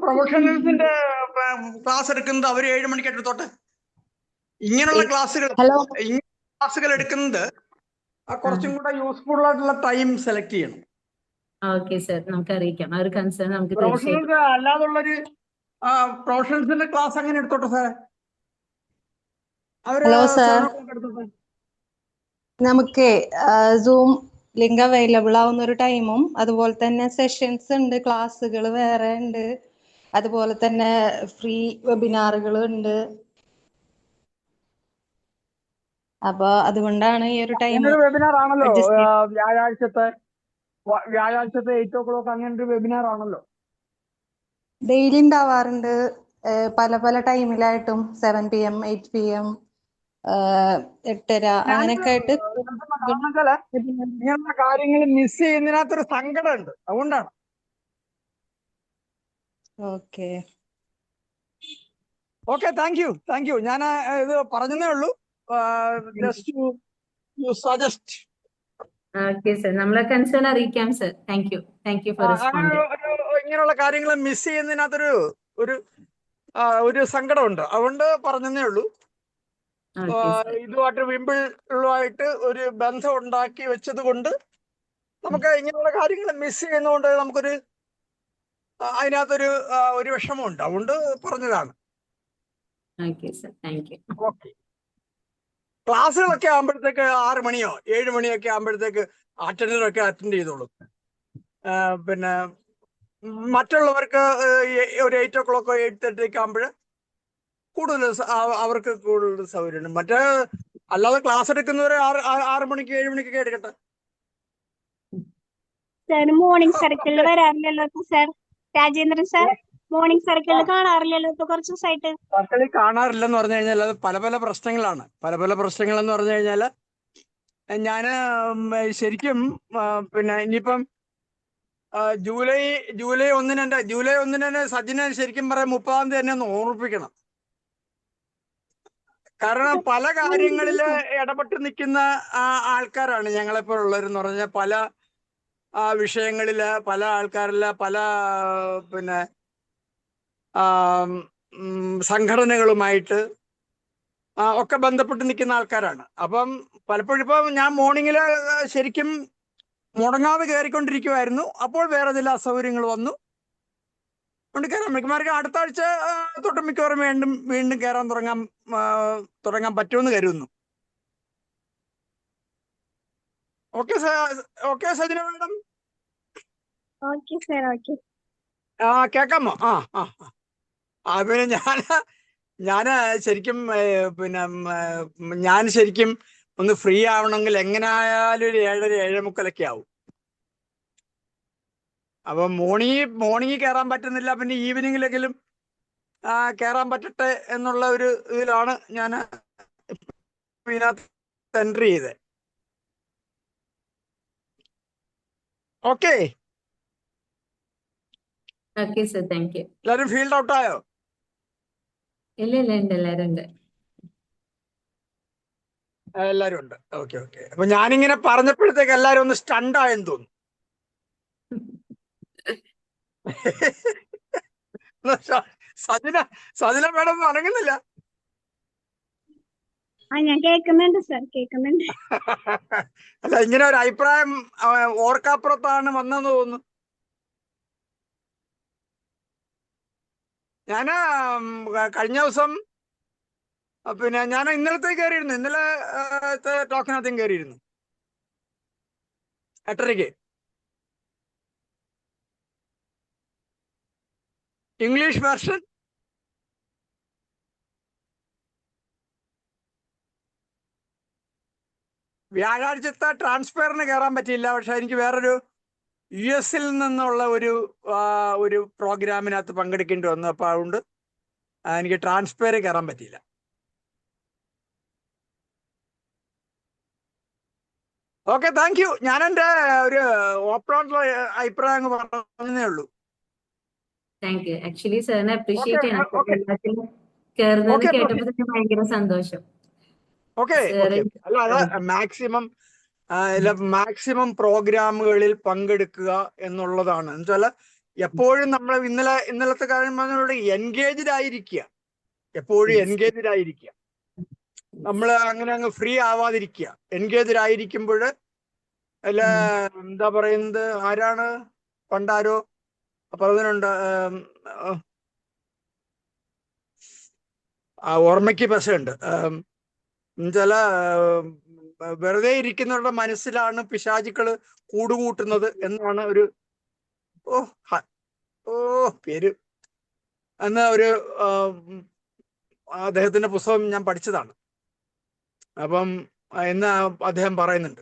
പ്രൊഫഷണൽസിന്റെ ക്ലാസ് എടുക്കുന്നത് അവർ 7 മണിക്ക് എടുത്തോട്ടെ. ഇങ്ങനെയുള്ള ക്ലാസ്സുകൾ എടുക്കുന്നത് കുറച്ചും കൂടെ യൂസ്ഫുൾ ആയിട്ടുള്ള ടൈം സെലക്ട് ചെയ്യണം. ഓക്കെ സർ, നമുക്ക് അറിയിക്കാം. ആ ഒരു കൺസേൺ നമുക്ക് പ്രൊഫഷണൽസ് അല്ലാതുള്ളൊരു പ്രൊഫഷണൽസിന്റെ ക്ലാസ് അങ്ങനെ എടുത്തോട്ടെ സാറേ. നമുക്ക് സൂം ലിങ്ക് അവൈലബിൾ ആവുന്ന ഒരു ടൈമും അതുപോലെ തന്നെ സെഷൻസ് ഉണ്ട്, ക്ലാസ്സുകൾ വേറെ ഉണ്ട്, അതുപോലെ തന്നെ ഫ്രീ വെബിനാറുകൾ ഉണ്ട്. അപ്പൊ അതുകൊണ്ടാണ് ഈ ഒരു ടൈം. വെബിനാർ ആണല്ലോ വ്യാഴാഴ്ചത്തെ 8 o'clock അങ്ങനെ ഒരു വെബിനാർ ആണല്ലോ. ഡെയിലി ഉണ്ടാവാറുണ്ട്, പല പല ടൈമിലായിട്ടും 7 PM 8 PM 8:30 അങ്ങനെയൊക്കെ ആയിട്ട്. ഇങ്ങനത്തെ കാര്യങ്ങൾ മിസ് ചെയ്യുന്നതിനകത്തൊരു സങ്കടമുണ്ട്, അതുകൊണ്ടാണ്. Okay thank you. ഞാൻ ഇത് പറഞ്ഞതേ ഉള്ളൂ. just to suggest. Okay sir, നമ്മളെ കൺസേൺ അറിയിക്കാം സർ. താങ്ക് യു ഫോർ അങ്ങനെ റെസ്പോണ്ടിങ്. ഇങ്ങനെയുള്ള കാര്യങ്ങൾ മിസ് ചെയ്യുന്നതിനകത്തൊരു ഒരു ഒരു സങ്കടമുണ്ട്. അതുകൊണ്ട് പറഞ്ഞതേ ഉള്ളൂ. Okay sir. ഇതുമായിട്ട് വിമ്പിളുമായിട്ട് ഒരു ബന്ധം ഉണ്ടാക്കി വെച്ചത് കൊണ്ട് നമുക്ക് ഇങ്ങനെയുള്ള കാര്യങ്ങൾ മിസ് ചെയ്യുന്നതുകൊണ്ട് നമുക്കൊരു അതിനകത്തൊരു ഒരു വിഷമമുണ്ട്. അതുകൊണ്ട് പറഞ്ഞതാണ്. Okay sir, thank you. Okay. ക്ലാസ്സുകളൊക്കെ ആകുമ്പോഴത്തേക്ക് 6 മണിയോ 7 മണിയൊക്കെ ആകുമ്പോഴത്തേക്ക് അറ്റൻഡറൊക്കെ അറ്റൻഡ് ചെയ്തോളും. പിന്നെ മറ്റുള്ളവർക്ക് ഒരു 8 o'clock 8:30 ആകുമ്പോൾ കൂടുതൽ അവർക്ക് കൂടുതൽ സൗകര്യമുണ്ട്. മറ്റേ അല്ലാതെ ക്ലാസ് എടുക്കുന്നവരെ 6 മണിക്ക് 7 മണിക്കൊക്കെ എടുക്കട്ടെ. സാർ മോർണിംഗ് സർക്കിളിൽ വരാറില്ലല്ലോ ഇപ്പൊ സാർ? രാജേന്ദ്രൻ സാർ മോർണിംഗ് സർക്കിളിൽ കാണാറില്ലല്ലോ ഇപ്പൊ കുറച്ച് ദിവസമായിട്ട്? സർക്കിളിൽ കാണാറില്ലെന്ന് പറഞ്ഞു കഴിഞ്ഞാൽ അത് പല പല പ്രശ്നങ്ങളാണ്. പല പല പ്രശ്നങ്ങളെന്ന് പറഞ്ഞു കഴിഞ്ഞാൽ ഞാൻ ശരിക്കും പിന്നെ ഇനിയിപ്പം ജൂലൈ 1 സജിനെ ശരിക്കും പറയാം 30-ാം തീയതി തന്നെ ഒന്ന് ഓർമ്മിപ്പിക്കണം. കാരണം പല കാര്യങ്ങളിൽ ഇടപെട്ട് നിൽക്കുന്ന ആൾക്കാരാണ് ഞങ്ങളെപ്പോലുള്ളവരെന്ന് പറഞ്ഞാൽ. പല വിഷയങ്ങളില് പല ആൾക്കാരില് പല പിന്നെ സംഘടനകളുമായിട്ട് ഒക്കെ ബന്ധപ്പെട്ട് നിൽക്കുന്ന ആൾക്കാരാണ്. അപ്പം പലപ്പോഴും ഇപ്പം ഞാൻ മോർണിംഗില് ശരിക്കും മുടങ്ങാതെ കയറിക്കൊണ്ടിരിക്കുമായിരുന്നു. അപ്പോൾ വേറെ ചില അസൗകര്യങ്ങൾ വന്നു കൊണ്ട് കയറാൻ മിക്കമാർക്ക് അടുത്ത ആഴ്ച തൊട്ട് മിക്കവാറും വീണ്ടും കയറാൻ തുടങ്ങാൻ പറ്റുമെന്ന് കരുതുന്നു. Okay Sajina madam? Okay sir, okay. കേക്കാമോ? പിന്നെ ഞാന് ശരിക്കും പിന്നെ ഞാൻ ശരിക്കും ഒന്ന് ഫ്രീ ആവണമെങ്കിൽ എങ്ങനെ ആയാലും ഒരു 7:30 7:45 ആവും. അപ്പൊ മോർണിംഗ് കയറാൻ പറ്റുന്നില്ല, പിന്നെ ഈവനിങ്ങിലെങ്കിലും കയറാൻ പറ്റട്ടെ എന്നുള്ള ഒരു ഇതിലാണ് ഞാൻ ഇതിനകത്ത് എൻട്രി ചെയ്തത്. Okay okay sir, thank you. എല്ലാവരും ഫീൽഡ് ഔട്ട് ആയോ? ഇല്ല ഉണ്ട്, എല്ലാവരും ഉണ്ട്. എല്ലാവരും ഉണ്ട്. ഓക്കെ. അപ്പൊ ഞാനിങ്ങനെ പറഞ്ഞപ്പോഴത്തേക്ക് എല്ലാവരും ഒന്ന് സ്റ്റണ്ട് ആയെന്ന് തോന്നുന്നു. സജിന മേഡം അനങ്ങുന്നില്ല. ഞാൻ കേൾക്കുന്നുണ്ട് സാർ, കേൾക്കുന്നുണ്ട്. അല്ല, ഇങ്ങനെ ഒരു അഭിപ്രായം ഓർക്കാപ്പുറത്താണ് വന്നെന്ന് തോന്നുന്നു. ഞാന് കഴിഞ്ഞ ദിവസം പിന്നെ ഞാൻ ഇന്നലത്തെ കയറിയിരുന്നു. ഇന്നലത്തെ ടോക്കനകത്തും കയറിയിരുന്നു 8:30. English version. വ്യാഴാഴ്ചത്തെ ട്രാൻസ്ഫറിന് കയറാൻ പറ്റിയില്ല. പക്ഷെ എനിക്ക് വേറൊരു US നിന്നുള്ള ഒരു പ്രോഗ്രാമിനകത്ത് പങ്കെടുക്കേണ്ടി വന്നു. അപ്പൊ അതുകൊണ്ട് എനിക്ക് ട്രാൻസ്ഫർ കയറാൻ പറ്റിയില്ല. Okay, thank you. ഞാൻ എൻ്റെ ഒരു ഓപ്പൺ അഭിപ്രായം പറഞ്ഞതേ ഉള്ളൂ. Thank you. ആക്ച്വലി സാറിനെ അപ്രീഷിയേറ്റ് ചെയ്യണം. എല്ലാത്തിലും കയറുന്നത് കേട്ടപ്പോൾ തന്നെ ഭയങ്കര സന്തോഷം. അല്ല, മാക്സിമം പ്രോഗ്രാമുകളിൽ പങ്കെടുക്കുക എന്നുള്ളതാണ്. എന്നുവെച്ചാൽ എപ്പോഴും നമ്മൾ ഇന്നലത്തെ കാര്യം പറഞ്ഞ എൻഗേജ്ഡ് ആയിരിക്കുക. എപ്പോഴും എൻഗേജ്ഡ് ആയിരിക്കുക. നമ്മൾ അങ്ങ് ഫ്രീ ആവാതിരിക്കുക. എൻഗേജ്ഡ് ആയിരിക്കുമ്പോൾ അല്ല, എന്താ പറയുന്നത്, ആരാണ് പണ്ടാരോ പറഞ്ഞിട്ടുണ്ട്, ഓർമ്മയ്ക്ക് പശയുണ്ട്. ചില വെറുതെ ഇരിക്കുന്നവരുടെ മനസ്സിലാണ് പിശാചുക്കള് കൂടുകൂട്ടുന്നത് എന്നാണ് ഒരു പേര് എന്ന ഒരു അദ്ദേഹത്തിന്റെ പുസ്തകം ഞാൻ പഠിച്ചതാണ്. അപ്പം എന്ന് അദ്ദേഹം പറയുന്നുണ്ട്.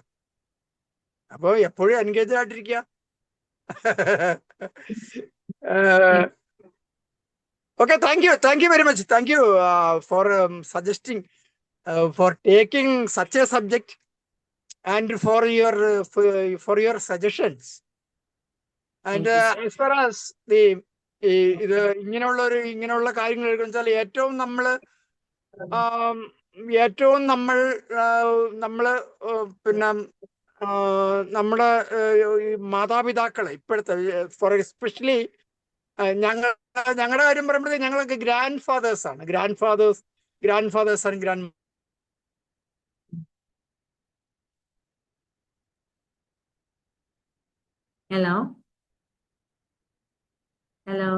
അപ്പൊ എപ്പോഴും എൻഗേജ് ആയിട്ടിരിക്കുക. Okay, thank you very much. Thank you for suggesting, for taking such a subject and for your suggestions. And as far as ഇങ്ങനെയുള്ള കാര്യങ്ങൾ എടുക്കുന്ന വെച്ചാൽ ഏറ്റവും നമ്മൾ ഏറ്റവും നമ്മള് പിന്നെ നമ്മുടെ ഈ മാതാപിതാക്കളെ ഇപ്പോഴത്തെ ഫോർ എസ്പെഷ്യലി ഞങ്ങളുടെ കാര്യം പറയുമ്പോഴത്തേക്ക് ഞങ്ങളൊക്കെ ഗ്രാൻഡ് ഫാദേഴ്സ് ആണ്. Grandfathers and grand hello hello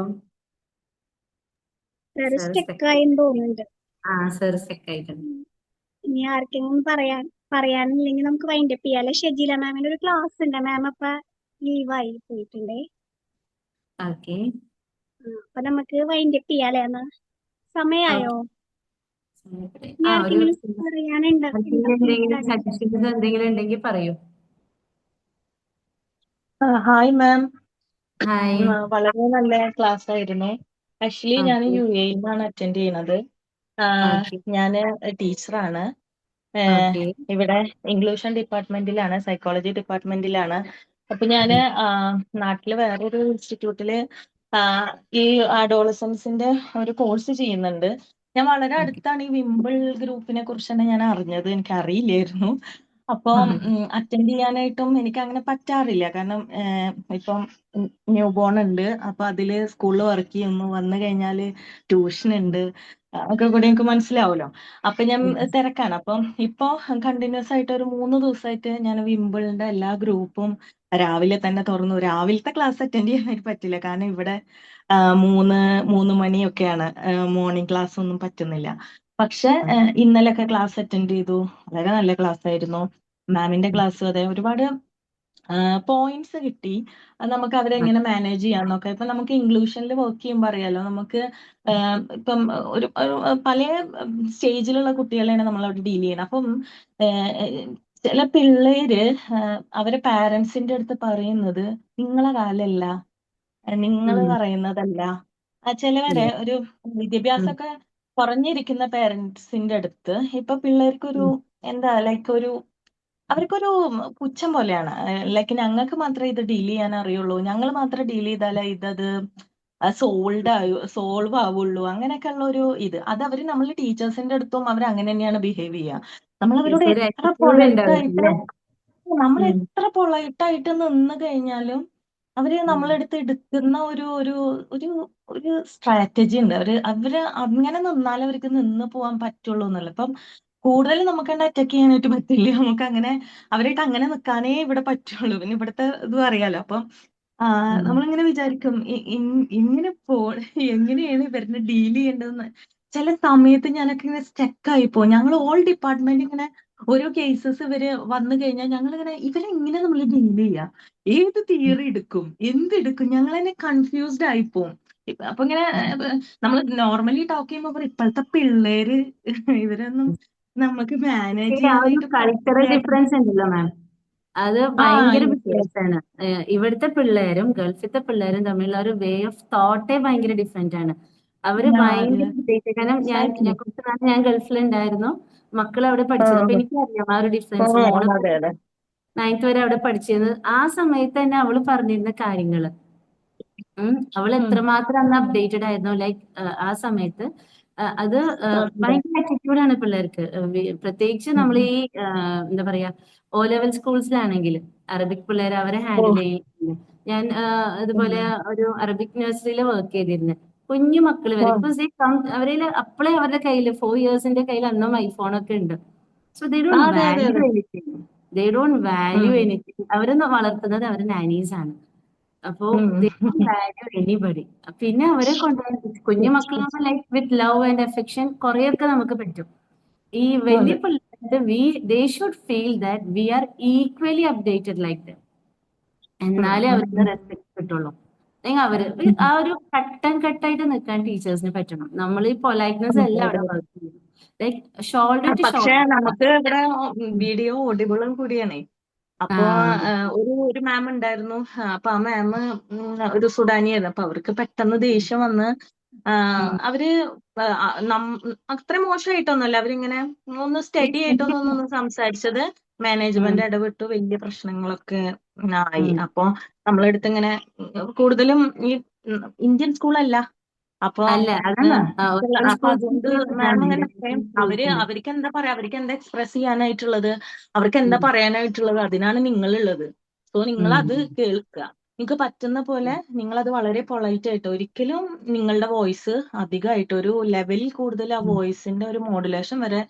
sir sir സ്റ്റെക്കായെന്ന് തോന്നുന്നുണ്ട്. സാർ സെക്കായിട്ടുണ്ട്. ഇനി ആർക്കെങ്കിലും പറയാനില്ലെങ്കിൽ നമുക്ക് വൈൻഡ് അപ്പ് ചെയ്യാം. ഷെജീല മാമിന്റെ ഒരു ക്ലാസ് ഉണ്ട്, മാം അപ്പൊ ലീവായി പോയിട്ടുണ്ടേ. ഓക്കെ അപ്പൊ നമുക്ക് വൈൻഡ് അപ്പ് ചെയ്യാല്ലേ? എന്നാ സമയായോ? ഇനി ഒരു ആർക്കെങ്കിലും പറയാനുണ്ടോ? എന്തെങ്കിലും സജഷൻസ് എന്തെങ്കിലും ഉണ്ടെങ്കിൽ പറയൂ. Hi ma'am, hi. വളരെ നല്ല ക്ലാസ് ആയിരുന്നു. ആക്ച്വലി ഞാൻ ഓക്കെ UAE നിന്നാണ് അറ്റൻഡ് ചെയ്യുന്നത്. ഓക്കെ ഞാൻ ടീച്ചറാണ്. ഓക്കെ ഇവിടെ ഇംഗ്ലീഷ് ഡിപ്പാർട്ട്മെന്റിലാണ്, സൈക്കോളജി ഡിപ്പാർട്ട്മെന്റിലാണ്. അപ്പൊ ഞാന് നാട്ടില് വേറൊരു ഇൻസ്റ്റിറ്റ്യൂട്ടില് ഈ അഡോളസൻസിന്റെ ഒരു കോഴ്സ് ചെയ്യുന്നുണ്ട്. ഞാൻ വളരെ അടുത്താണ് ഈ വിംബിൾ ഗ്രൂപ്പിനെ കുറിച്ചാണ് ഞാൻ അറിഞ്ഞത്, എനിക്ക് അറിയില്ലായിരുന്നു. അപ്പം അറ്റൻഡ് ചെയ്യാനായിട്ടും എനിക്ക് അങ്ങനെ പറ്റാറില്ല, കാരണം ഇപ്പം ന്യൂ ബോൺ ഉണ്ട്, അപ്പൊ അതില് സ്കൂളിൽ വർക്ക് ചെയ്യുന്നു, വന്നു കഴിഞ്ഞാല് ട്യൂഷൻ ഉണ്ട്, ഒക്കെ കൂടി എനിക്ക് മനസ്സിലാവുമല്ലോ. അപ്പൊ ഞാൻ തിരക്കാണ്. അപ്പം ഇപ്പൊ കണ്ടിന്യൂസ് ആയിട്ട് ഒരു 3 ദിവസമായിട്ട് ഞാൻ വിംബിളിന്റെ എല്ലാ ഗ്രൂപ്പും രാവിലെ തന്നെ തുറന്നു. രാവിലത്തെ ക്ലാസ് അറ്റൻഡ് ചെയ്യാനായിട്ട് പറ്റില്ല, കാരണം ഇവിടെ 3 മണിയൊക്കെയാണ്, മോർണിംഗ് ക്ലാസ് ഒന്നും പറ്റുന്നില്ല. പക്ഷെ ഇന്നലെയൊക്കെ ക്ലാസ് അറ്റൻഡ് ചെയ്തു, വളരെ നല്ല ക്ലാസ് ആയിരുന്നു. മാമിന്റെ ക്ലാസ് അതെ, ഒരുപാട് പോയിന്റ്സ് കിട്ടി. നമുക്ക് അവരെങ്ങനെ മാനേജ് ചെയ്യാന്നൊക്കെ. ഇപ്പൊ നമുക്ക് ഇംഗ്ലീഷിൽ വർക്ക് ചെയ്യുമ്പോൾ അറിയാലോ, നമുക്ക് ഇപ്പം ഒരു പല സ്റ്റേജിലുള്ള കുട്ടികളെയാണ് നമ്മൾ അവിടെ ഡീൽ ചെയ്യണം. അപ്പം ചില പിള്ളേര് അവരെ പാരന്റ്സിന്റെ അടുത്ത് പറയുന്നത് നിങ്ങളെ കാലല്ല, നിങ്ങൾ പറയുന്നതല്ല. ചിലവരെ ഒരു വിദ്യാഭ്യാസമൊക്കെ കുറഞ്ഞിരിക്കുന്ന പാരന്റ്സിന്റെ അടുത്ത് ഇപ്പൊ പിള്ളേർക്കൊരു എന്താ ലൈക്ക് അവർക്കൊരു പുച്ഛം പോലെയാണ്. ലൈക്ക് ഞങ്ങൾക്ക് മാത്രമേ ഇത് ഡീൽ ചെയ്യാൻ അറിയുള്ളൂ, ഞങ്ങൾ മാത്രം ഡീൽ ചെയ്താലേ ഇതത് സോൾവ് ആവുള്ളൂ, അങ്ങനെയൊക്കെ ഉള്ള ഒരു ഇത്. അത് അവര് നമ്മൾ ടീച്ചേഴ്സിന്റെ അടുത്തും അവർ അങ്ങനെ തന്നെയാണ് ബിഹേവ് ചെയ്യുക. നമ്മൾ അവരോട് ഒരു എത്ര attitude പൊളൈറ്റ് ഉണ്ടാവും ആയിട്ട് അല്ലേ? നമ്മൾ എത്ര പൊളൈറ്റ് ആയിട്ട് നിന്ന് കഴിഞ്ഞാലും അവര് നമ്മളെടുത്ത് എടുക്കുന്ന ഒരു ഒരു ഒരു ഒരു സ്ട്രാറ്റജി ഉണ്ട്. അവര് അങ്ങനെ നിന്നാലേ അവർക്ക് നിന്ന് പോകാൻ പറ്റുള്ളൂ എന്നല്ല. ഇപ്പം കൂടുതൽ നമുക്ക് അറ്റാക്ക് ചെയ്യാനായിട്ട് പറ്റില്ല, നമുക്ക് അങ്ങനെ അവരായിട്ട് അങ്ങനെ നിൽക്കാനേ ഇവിടെ പറ്റുള്ളൂ. പിന്നെ ഇവിടുത്തെ ഇതും അറിയാലോ. അപ്പം നമ്മളിങ്ങനെ വിചാരിക്കും ഇങ്ങനെ എങ്ങനെയാണ് ഇവരെ ഡീൽ ചെയ്യേണ്ടതെന്ന്. ചില സമയത്ത് ഞാനൊക്കെ ഇങ്ങനെ സ്റ്റക്കായി പോകും. ഞങ്ങൾ ഓൾ ഡിപ്പാർട്ട്മെന്റ് ഇങ്ങനെ ഓരോ കേസസ് ഇവര് വന്നു കഴിഞ്ഞാൽ ഞങ്ങളിങ്ങനെ ഇവരെങ്ങനെ നമ്മൾ ഡീൽ ചെയ്യാ, ഏത് തിയറി എടുക്കും, എന്തെടുക്കും, ഞങ്ങൾ തന്നെ കൺഫ്യൂസ്ഡ് ആയിപ്പോവും. അപ്പൊ ഇങ്ങനെ നമ്മൾ നോർമലി ടോക്ക് ചെയ്യുമ്പോൾ ഇപ്പോഴത്തെ പിള്ളേര് ഇവരൊന്നും നമുക്ക് മാനേജ് ആ ഒരു ചെയ്യാനായിട്ട് കൾച്ചറൽ പറ്റില്ല. ഡിഫറൻസ് ഉണ്ടല്ലോ മാം, അത് ആ ഭയങ്കര yes, yes. വ്യത്യാസമാണ്. ഇവിടുത്തെ പിള്ളേരും ഗൾഫിലത്തെ പിള്ളേരും തമ്മിലുള്ള ഒരു വേ ഓഫ് തോട്ടേ ഭയങ്കര ഡിഫറെന്റ് ആണ്. അവര് ഭയങ്കര കാരണം Exactly. കുറച്ച് നാൾ ഞാൻ ഗൾഫിലുണ്ടായിരുന്നു, മക്കൾ അവിടെ പഠിച്ചത്. അപ്പൊ എനിക്കറിയാം ആ ഒരു ഡിഫറൻസ്. മോള് അതെ അതെ 9th വരെ അവിടെ പഠിച്ചിരുന്നത്. ആ സമയത്ത് തന്നെ അവള് പറഞ്ഞിരുന്ന കാര്യങ്ങള് അവൾ എത്രമാത്രം അന്ന് അപ്ഡേറ്റഡ് ആയിരുന്നു, ലൈക്ക് ആ സമയത്ത് അത് ഭയങ്കര ആറ്റിറ്റ്യൂഡാണ് പിള്ളേർക്ക്. പ്രത്യേകിച്ച് നമ്മൾ ഈ എന്താ പറയാ O-level സ്കൂൾസിലാണെങ്കിൽ അറബിക് പിള്ളേരെ അവരെ ഹാൻഡിൽ ചെയ്യും. ഞാൻ ഇതുപോലെ ഒരു അറബിക് നഴ്സറിയിൽ വർക്ക് ചെയ്തിരുന്നു. കുഞ്ഞു മക്കൾ വരെ അവരെ അപ്പളേ അവരുടെ കയ്യിൽ 4 ഇയേഴ്സിന്റെ കയ്യിൽ അന്നും ഐഫോണൊക്കെ ഉണ്ട്. സോ ദേ ഡോണ്ട് അതെ അതെ വാല്യൂ അതെ anything. They don't value anything. അവരൊന്ന് വളർത്തുന്നത് അവരുടെ നാനീസ് ആണ്. അപ്പോ വാല്യൂ എനിബഡി. പിന്നെ അവരെ കുഞ്ഞു മക്കളാണ് like with love and affection കുറെയൊക്കെ നമുക്ക് പറ്റും. ഈ വലിയ പിള്ളേർക്ക് they should feel that we are equally updated like dum. എന്നാലേ അവർക്ക് റെസ്പെക്ട് കിട്ടുള്ളൂ. അല്ലെങ്കിൽ അവര് ആ ഒരു ഘട്ടായിട്ട് നിൽക്കാൻ ടീച്ചേഴ്സിന് പറ്റണം. നമ്മൾ ഈ പൊലൈറ്റ്നെസ് അല്ല അവിടെ വർക്ക് ചെയ്യുന്നത്. ലൈക്ക് ഷോൾഡർ ടു പക്ഷെ ഷോൾഡർ. നമുക്ക് ഇവിടെ വീഡിയോ ഓഡിബിളും കൂടിയാണേ. അപ്പൊ ഒരു മാം ഉണ്ടായിരുന്നു. അപ്പൊ ആ മാം ഒരു സുഡാനിയായിരുന്നു. അപ്പൊ അവർക്ക് പെട്ടെന്ന് ദേഷ്യം വന്ന് അവര് അത്ര മോശമായിട്ടൊന്നുമല്ല, അവരിങ്ങനെ ഒന്ന് സ്റ്റഡി ആയിട്ടൊന്നും സംസാരിച്ചത് മാനേജ്മെന്റ് ഇടപെട്ടു, വലിയ പ്രശ്നങ്ങളൊക്കെ ആയി. അപ്പൊ നമ്മളെടുത്ത് ഇങ്ങനെ കൂടുതലും ഈ ഇന്ത്യൻ സ്കൂളല്ല, അപ്പൊ അല്ല അതല്ല അപ്പൊ അതുകൊണ്ട് മാം അങ്ങനെ അവർക്ക് എന്താ പറയാ, അവർക്ക് എന്താ എക്സ്പ്രസ് ചെയ്യാനായിട്ടുള്ളത്, അവർക്ക് എന്താ പറയാനായിട്ടുള്ളത്, അതിനാണ് നിങ്ങളുള്ളത്. സോ നിങ്ങൾ അത് കേൾക്കുക. നിങ്ങൾക്ക് പറ്റുന്ന പോലെ നിങ്ങൾ അത് വളരെ പൊളൈറ്റ് ആയിട്ട്, ഒരിക്കലും നിങ്ങളുടെ വോയിസ് അധികമായിട്ട് ഒരു ലെവലിൽ കൂടുതൽ ആ വോയിസിന്റെ ഒരു മോഡുലേഷൻ വരെ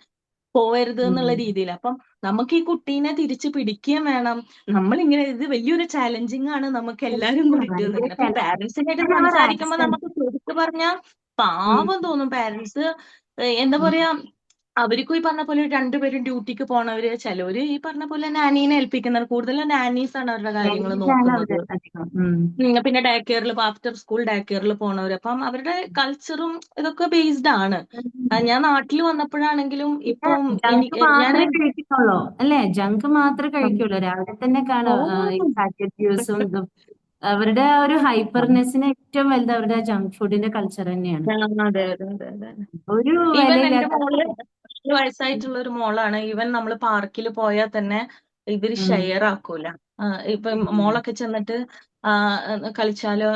പോവരുത് എന്നുള്ള രീതിയിൽ. അപ്പം നമുക്ക് ഈ കുട്ടീനെ തിരിച്ച് പിടിക്കുകയും വേണം. നമ്മളിങ്ങനെ ഇത് വലിയൊരു ചാലഞ്ചിങ് ആണ് നമുക്ക് എല്ലാരും കൂടിയിട്ട്. അപ്പൊ പാരന്റ്സിനായിട്ട് സംസാരിക്കുമ്പോ നമുക്ക് ശരിക്കും പറഞ്ഞാൽ പാവം തോന്നും. പാരന്റ്സ് എന്താ പറയാ, അവർക്കും ഈ പറഞ്ഞ പോലെ രണ്ടുപേരും ഡ്യൂട്ടിക്ക് പോണവര്, ചിലവര് ഈ പറഞ്ഞ പോലെ നാനീനെ ഏൽപ്പിക്കുന്നവർ, കൂടുതലും നാനീസ് ആണ് അവരുടെ കാര്യങ്ങൾ നോക്കുന്നത്. പിന്നെ ഡേ കെയറിൽ, ആഫ്റ്റർ സ്കൂൾ ഡേ കെയറിൽ പോണവര്. അപ്പം അവരുടെ കൾച്ചറും ഇതൊക്കെ ബേസ്ഡ് ആണ്. ഞാൻ നാട്ടിൽ വന്നപ്പോഴാണെങ്കിലും ഇപ്പം ജങ്ക് മാത്രമേ കഴിക്കുന്നുള്ളൂ അല്ലേ? ജങ്ക് മാത്രമേ കഴിക്കുള്ളൂ. രാവിലെ തന്നെ കാണാം ഈ പാക്കറ്റ് ജ്യൂസും ഇതും. അവരുടെ ഒരു ഹൈപ്പർനെസ്സിന് ഏറ്റവും വലുത് അവരുടെ ജങ്ക് ഫുഡിന്റെ കൾച്ചർ തന്നെയാണ്. അതെ അതെ അതെ അതെ. ഒരു ഈവൻ എന്റെ വിലയില്ലാത്ത മോള് 4 വയസ്സായിട്ടുള്ള ഒരു മോളാണ്. ഈവൻ നമ്മൾ പാർക്കിൽ പോയാൽ തന്നെ ഇവര് ഷെയർ ആക്കൂല. ഇപ്പൊ മോളൊക്കെ ചെന്നിട്ട് കളിച്ചാലോ,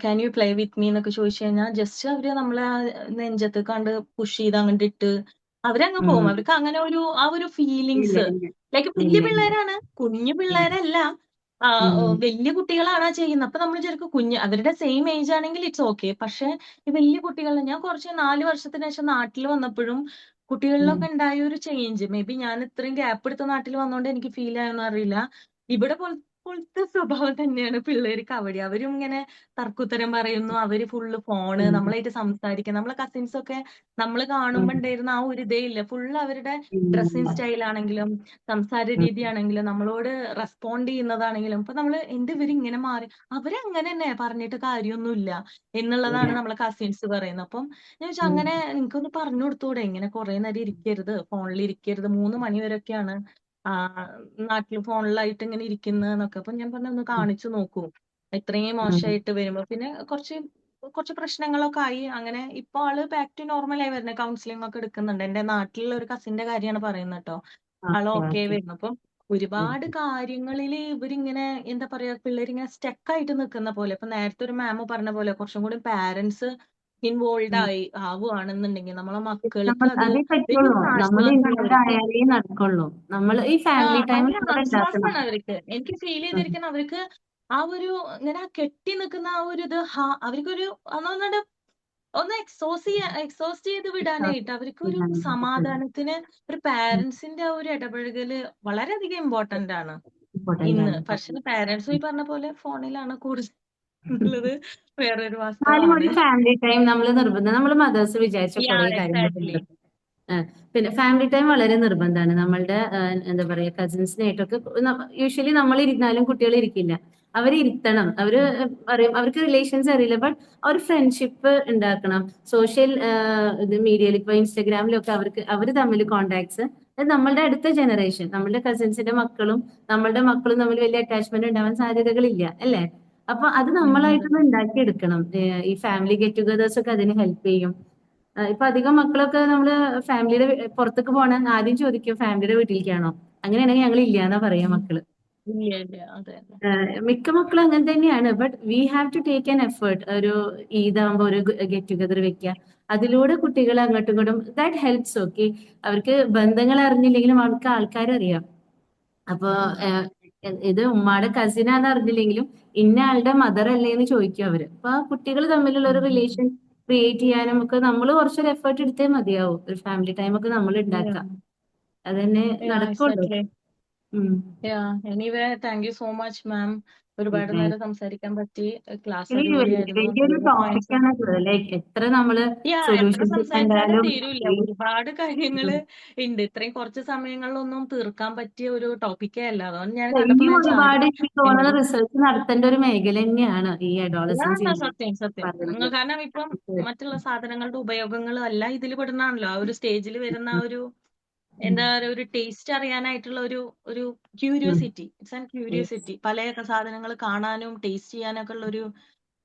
can you play with me എന്നൊക്കെ ചോദിച്ചു കഴിഞ്ഞാൽ ജസ്റ്റ് അവര് നമ്മളെ നെഞ്ചത്ത് കണ്ട് പുഷ് ചെയ്ത് അങ്ങോട്ട് ഇട്ട് അവരങ്ങ് പോകും. അവർക്ക് അങ്ങനെ ആ ഒരു ഫീലിങ്സ്, ലൈക്ക് വലിയ പിള്ളേരാണ്, കുഞ്ഞു പിള്ളേരല്ല, വലിയ കുട്ടികളാണ് ചെയ്യുന്നത്. അപ്പൊ നമ്മൾ വിചാരിക്കും അവരുടെ സെയിം ഏജ് ആണെങ്കിൽ ഇറ്റ്സ് ഓക്കെ. പക്ഷെ ഈ വലിയ കുട്ടികൾ, ഞാൻ കുറച്ച് 4 വർഷത്തിന് ശേഷം നാട്ടിൽ വന്നപ്പോഴും കുട്ടികളിലൊക്കെ ഉണ്ടായ ഒരു ചേഞ്ച്, മേ ബി ഞാൻ ഇത്രയും ഗ്യാപ്പ് എടുത്ത നാട്ടിൽ വന്നോണ്ട് എനിക്ക് ഫീൽ ആയെന്ന് അറിയില്ല, ഇവിടെ പോലത്തെ സ്വഭാവം തന്നെയാണ് പിള്ളേർക്ക് അവിടെ. അവരും ഇങ്ങനെ തർക്കുത്തരം പറയുന്നു, അവര് ഫുള്ള് ഫോണ്, നമ്മളായിട്ട് സംസാരിക്കുക. നമ്മളെ കസിൻസ് ഒക്കെ നമ്മൾ കാണുമ്പോ ഉണ്ടായിരുന്ന ആ ഒരു ഇതേ ഇല്ല. ഫുള്ള് അവരുടെ ഡ്രസ്സിങ് സ്റ്റൈൽ ആണെങ്കിലും സംസാര രീതി ആണെങ്കിലും നമ്മളോട് റെസ്പോണ്ട് ചെയ്യുന്നതാണെങ്കിലും ഇപ്പൊ നമ്മള് ഇവര് ഇങ്ങനെ മാറി, അവരങ്ങനെ തന്നെ പറഞ്ഞിട്ട് കാര്യമൊന്നുമില്ല എന്നുള്ളതാണ് നമ്മളെ കസിൻസ് പറയുന്നത്. അപ്പം ഞാൻ വെച്ചാൽ അങ്ങനെ നിങ്ങൾക്കൊന്ന് പറഞ്ഞു കൊടുത്തൂടെ, ഇങ്ങനെ കുറെ നേരം ഇരിക്കരുത്, ഫോണിൽ ഇരിക്കരുത്, 3 മണി വരെയൊക്കെയാണ് നാട്ടിൽ ഫോണിലായിട്ട് ഇങ്ങനെ ഇരിക്കുന്നതെന്നൊക്കെ. അപ്പൊ ഞാൻ പറഞ്ഞു ഒന്ന് കാണിച്ചു നോക്കൂ, ഇത്രയും മോശമായിട്ട് വരുമ്പോ. പിന്നെ കുറച്ച് പ്രശ്നങ്ങളൊക്കെ ആയി. അങ്ങനെ ഇപ്പൊ ആള് ബാക്ക് ടു നോർമൽ ആയി വരുന്നത്. കൗൺസിലിംഗ് ഒക്കെ എടുക്കുന്നുണ്ട്. എന്റെ നാട്ടിലുള്ള ഒരു കസിന്റെ കാര്യമാണ് പറയുന്നത് കേട്ടോ. ആള് ഓക്കെ വരുന്നു. അപ്പം ഒരുപാട് കാര്യങ്ങളില് ഇവരിങ്ങനെ എന്താ പറയാ, പിള്ളേരിങ്ങനെ സ്റ്റക്കായിട്ട് നിൽക്കുന്ന പോലെ. ഇപ്പൊ നേരത്തെ ഒരു മാം പറഞ്ഞ പോലെ കുറച്ചും കൂടി പാരന്റ്സ് ഇൻവോൾവ് ആവുകയാണെന്നുണ്ടെങ്കിൽ നമ്മളെ മക്കൾക്ക് അത് അതേ പറ്റുള്ളൂ. വലിയൊരു നമ്മൾ ആശ്വാസമാണ് ഇൻവോൾവ് അവർക്ക്. ആയാലേ നടക്കുള്ളൂ. നമ്മൾ ഈ ഫാമിലി ടൈം ഭയങ്കര നമ്മൾ ഉണ്ടാക്കണം. ആശ്വാസമാണ് അവർക്ക്. എനിക്ക് ഫീൽ ചെയ്തിരിക്കുന്ന അവർക്ക് ആ ഒരു ഇങ്ങനെ കെട്ടി നിൽക്കുന്ന ആ ഒരു ഇത് അവർക്കൊരു ഒന്ന് എക്സോസ്റ്റ് ചെയ്ത് വിടാനായിട്ട് അവർക്കൊരു സമാധാനത്തിന് ഒരു പാരന്റ്സിന്റെ ആ ഒരു ഇടപഴകല് വളരെയധികം ഇമ്പോർട്ടന്റ് ആണ് ഇന്ന്. പക്ഷെ പാരന്റ്സ് ഈ പറഞ്ഞ പോലെ ഫോണിലാണ് കൂടുതൽ എന്നുള്ളത് വേറൊരു എന്നാലും വാസ്തവമാണ്. ഒരു ഫാമിലി ടൈം നമ്മൾ നിർബന്ധം. നമ്മൾ മദേഴ്സ് വിചാരിച്ച കുറെ കാര്യങ്ങൾ എക്സാക്ട്ലി. പിന്നെ ഫാമിലി ടൈം വളരെ നിർബന്ധമാണ്. നമ്മളുടെ എന്താ പറയാ കസിൻസിനായിട്ടൊക്കെ യൂഷ്വലി നമ്മൾ ഇരുന്നാലും കുട്ടികൾ ഇരിക്കില്ല. അവരിരുത്തണം. അവര് പറയും അവർക്ക് റിലേഷൻസ് അറിയില്ല, ബട്ട് അവർ ഫ്രണ്ട്ഷിപ്പ് ഉണ്ടാക്കണം. സോഷ്യൽ മീഡിയയിൽ ഇപ്പൊ ഇൻസ്റ്റഗ്രാമിലൊക്കെ അവർ തമ്മിൽ കോണ്ടാക്ട്സ്, നമ്മളുടെ അടുത്ത ജനറേഷൻ, നമ്മളുടെ കസിൻസിന്റെ മക്കളും നമ്മളുടെ മക്കളും തമ്മിൽ വലിയ അറ്റാച്ച്മെന്റ് ഉണ്ടാവാൻ സാധ്യതകളില്ല അല്ലേ? അപ്പൊ അത് നമ്മളായിട്ടൊന്ന് ഉണ്ടാക്കിയെടുക്കണം. ഈ ഫാമിലി ഗെറ്റ് ടുഗദേഴ്സ് ഒക്കെ അതിന് ഹെൽപ്പ് ചെയ്യും. ഇപ്പൊ അധികം മക്കളൊക്കെ നമ്മള് ഫാമിലിയുടെ പുറത്തേക്ക് പോകണ ആദ്യം ചോദിക്കും ഫാമിലിയുടെ വീട്ടിലേക്കാണോ, അങ്ങനെയാണെങ്കിൽ ഞങ്ങൾ ഇല്ലാന്നാ പറയാ മക്കള്. അതെ. മിക്ക മക്കളും അങ്ങനെ തന്നെയാണ്. But we have to take an effort. ഒരു ഈദാകുമ്പോ ഒരു ഗെറ്റ് ടുഗദർ വെക്കുക, അതിലൂടെ കുട്ടികൾ അങ്ങോട്ടും ഇങ്ങോട്ടും ദാറ്റ് ഹെൽപ്സ്. ഓക്കെ, അവർക്ക് ബന്ധങ്ങൾ അറിഞ്ഞില്ലെങ്കിലും അവർക്ക് ആൾക്കാരറിയാം. അപ്പൊ ഇത് ഉമ്മാടെ കസിനാന്ന് അറിഞ്ഞില്ലെങ്കിലും ഇന്ന ആളുടെ മദർ അല്ലേ എന്ന് ചോദിക്കും അവര്. അപ്പൊ ആ കുട്ടികൾ തമ്മിലുള്ള ഒരു റിലേഷൻ ക്രിയേറ്റ് ചെയ്യാനും ഒക്കെ നമ്മൾ കുറച്ചൊരു എഫേർട്ട് എടുത്തേ മതിയാവും. ഒരു ഫാമിലി ടൈം ഒക്കെ നമ്മൾ ഉണ്ടാക്കാം, അതന്നെ നടക്കുള്ളൂ. Anyway thank you so much മാം. ഒരുപാട് നേരം സംസാരിക്കാൻ പറ്റി. ക്ലാസ് ഇനി അടിപൊളിയായിരുന്നു. വലിയൊരു ടോപ്പിക്കാണ്. ലൈക്ക് എത്ര നമ്മള് എത്ര സൊല്യൂഷൻസ് സംസാരിച്ചാലും കണ്ടാലും തീരൂല. ഒരുപാട് കാര്യങ്ങള് ഉണ്ട്. ഇത്രയും കുറച്ച് സമയങ്ങളിലൊന്നും തീർക്കാൻ പറ്റിയ ഒരു ടോപ്പിക്കേ അല്ല. അതുകൊണ്ട് ഞാൻ കണ്ടപ്പോ ഇനിയും ഞാൻ ഒരുപാട് എനിക്ക് തോന്നുന്ന എന്നോട് റിസർച്ച് നടത്തേണ്ട ഒരു മേഖല തന്നെയാണ് ഈ അഡോളസൻസ് സത്യം. കാരണം ഇപ്പം മറ്റുള്ള സാധനങ്ങളുടെ ഉപയോഗങ്ങളും എല്ലാം ഇതിൽ പെടുന്നതാണല്ലോ. ആ ഒരു സ്റ്റേജിൽ വരുന്ന ആ ഒരു എന്താ പറയുക, ഒരു ടേസ്റ്റ് അറിയാനായിട്ടുള്ള ഒരു ക്യൂരിയോസിറ്റി. It's and curiosity. പല സാധനങ്ങൾ കാണാനും ടേസ്റ്റ് ചെയ്യാനൊക്കെ ഉള്ള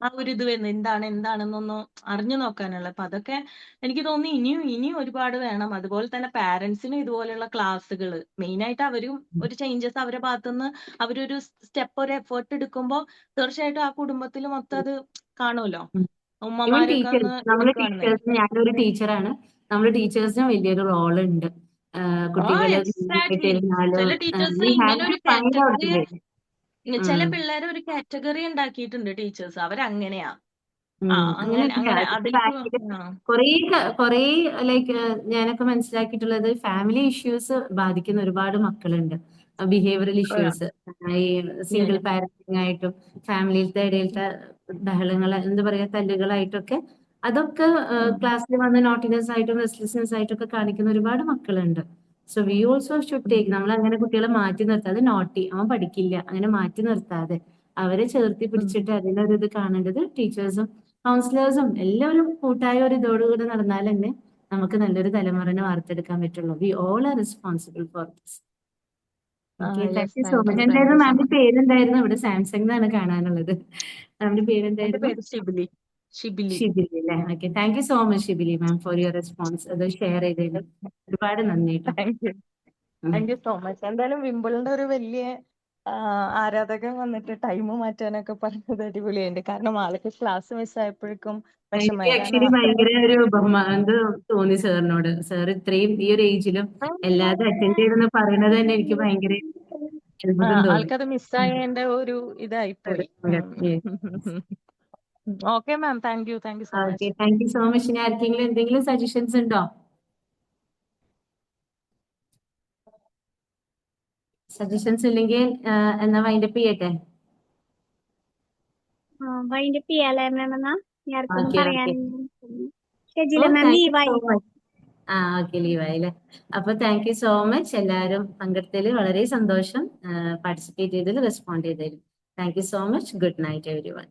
ആ ഒരു ഇത് വരുന്നത് എന്താണെന്നൊന്ന് അറിഞ്ഞു നോക്കാനുള്ള. അപ്പൊ അതൊക്കെ എനിക്ക് തോന്നുന്നു ഇനിയും ഒരുപാട് വേണം. അതുപോലെ തന്നെ പാരന്റ്സിനും ഇതുപോലെയുള്ള ക്ലാസ്സുകൾ മെയിൻ ആയിട്ട് അവരും ഒരു ചേഞ്ചസ് അവരുടെ ഭാഗത്തുനിന്ന് അവരൊരു സ്റ്റെപ്പ്, ഒരു എഫേർട്ട് എടുക്കുമ്പോൾ തീർച്ചയായിട്ടും ആ കുടുംബത്തിൽ മൊത്തം അത് കാണുമല്ലോ. ഉമ്മമാരൊക്കെ ടീച്ചേഴ്സ്, ഒന്ന് നമ്മൾ എടുക്കുകയാണെന്നേ. ടീച്ചേഴ്സ്, ഞാനൊരു ടീച്ചറാണ്, നമ്മൾ ടീച്ചേഴ്സിനും വലിയൊരു റോൾ ഉണ്ട്. കുട്ടികള് എക്സാക്ട്ലി. ഇരുന്നാലും ചില ടീച്ചേഴ്സ് we have ഇങ്ങനെ to ഒരു find out the category, way. ചില പിള്ളേരെ ഒരു കാറ്റഗറി ഉണ്ടാക്കിയിട്ടുണ്ട് ടീച്ചേഴ്സ്. അവരങ്ങനെയാ. അങ്ങനെ അങ്ങനെ അതിലേക്ക് കുറേ ലൈക്ക് ഞാനൊക്കെ മനസ്സിലാക്കിയിട്ടുള്ളത് ഫാമിലി ഇഷ്യൂസ് ബാധിക്കുന്ന ഒരുപാട് മക്കളുണ്ട്. ബിഹേവിയറൽ ഇഷ്യൂസ്, ഈ സിംഗിൾ പാരന്റിങ് ആയിട്ടും ഫാമിലിയിലത്തെ ഇടയിലത്തെ ബഹളങ്ങൾ, എന്താ പറയാ, തല്ലുകളായിട്ടൊക്കെ, അതൊക്കെ ക്ലാസ്സിൽ വന്ന് നോട്ടിനെസ് ആയിട്ടും റെസ്റ്റ്ലെസ്നെസ് ആയിട്ടൊക്കെ കാണിക്കുന്ന ഒരുപാട് മക്കളുണ്ട്. So we also should take, നമ്മൾ അങ്ങനെ കുട്ടികളെ മാറ്റി നിർത്താതെ, നോട്ടി അവൻ പഠിക്കില്ല അങ്ങനെ മാറ്റി നിർത്താതെ അവരെ ചേർത്തി പിടിച്ചിട്ട് അതിനൊരു ഇത് കാണേണ്ടത് ടീച്ചേഴ്സും കൗൺസിലേഴ്സും എല്ലാവരും കൂട്ടായ ഒരു ഇതോടുകൂടി നടന്നാൽ തന്നെ നമുക്ക് നല്ലൊരു തലമുറനെ വാർത്തെടുക്കാൻ പറ്റുള്ളൂ. We all are responsible for this. Okay, thank you so much. എന്തായിരുന്നു മാമിന്റെ പേരെന്തായിരുന്നു? ഇവിടെ സാംസങ് എന്നാണ് കാണാനുള്ളത്. മാമിന്റെ എന്റെ പേരെന്തായിരുന്നു? പേര് ഷിബിലി. ഷിബിലി. ഷിബിലി അല്ലേ? Okay, thank you so much Shibili ma'am for your response. അത് ഷെയർ ചെയ്തതിൽ ഒരുപാട് നന്ദി കേട്ടോ. Thank you so much. എന്തായാലും വിംബിളിന്റെ ഒരു വലിയ ആരാധകൻ വന്നിട്ട് ടൈം മാറ്റാനൊക്കെ പറഞ്ഞത് അടിപൊളിയുണ്ട്. കാരണം ആൾക്ക് ക്ലാസ് മിസ്സായപ്പോഴേക്കും എനിക്ക് വിഷമായി. ആക്ച്വലി ഭയങ്കര ഒരു ബഹുമാനം തോന്നി സാറിനോട്. സാർ ഇത്രയും ഈ ഒരു ഏജിലും എല്ലാതും അറ്റൻഡ് ചെയ്തെന്ന് പറയുന്നത് തന്നെ എനിക്ക് ഭയങ്കര അത്ഭുതം തോന്നി. ആൾക്കത് മിസ്സായതിന്റെ ഒരു ഇതായിപ്പോയി. Okay ma'am, thank you so okay, much. Thank you so much. ഇനി ആർക്കെങ്കിലും എന്തെങ്കിലും സജഷൻസ് ഉണ്ടോ? സജഷൻസ് ഇല്ലെങ്കിൽ എന്നാ വൈൻഡപ്പ് ചെയ്യട്ടെ? വൈൻഡപ്പ് ചെയ്യാലേ മാം? എന്നാ ആർക്കൊന്നും ഓക്കെ, ഓക്കെ. പറയാനില്ല. ഷെജില മാം ലീവായി. ഓക്കെ, ലീവായില്ലേ? അപ്പൊ താങ്ക് യു സോ മച്ച്. എല്ലാവരും പങ്കെടുത്തതിൽ വളരെ സന്തോഷം. പാർട്ടിസിപ്പേറ്റ് ചെയ്തതിൽ, റെസ്പോണ്ട് ചെയ്തതിൽ thank you so much. Good night every one.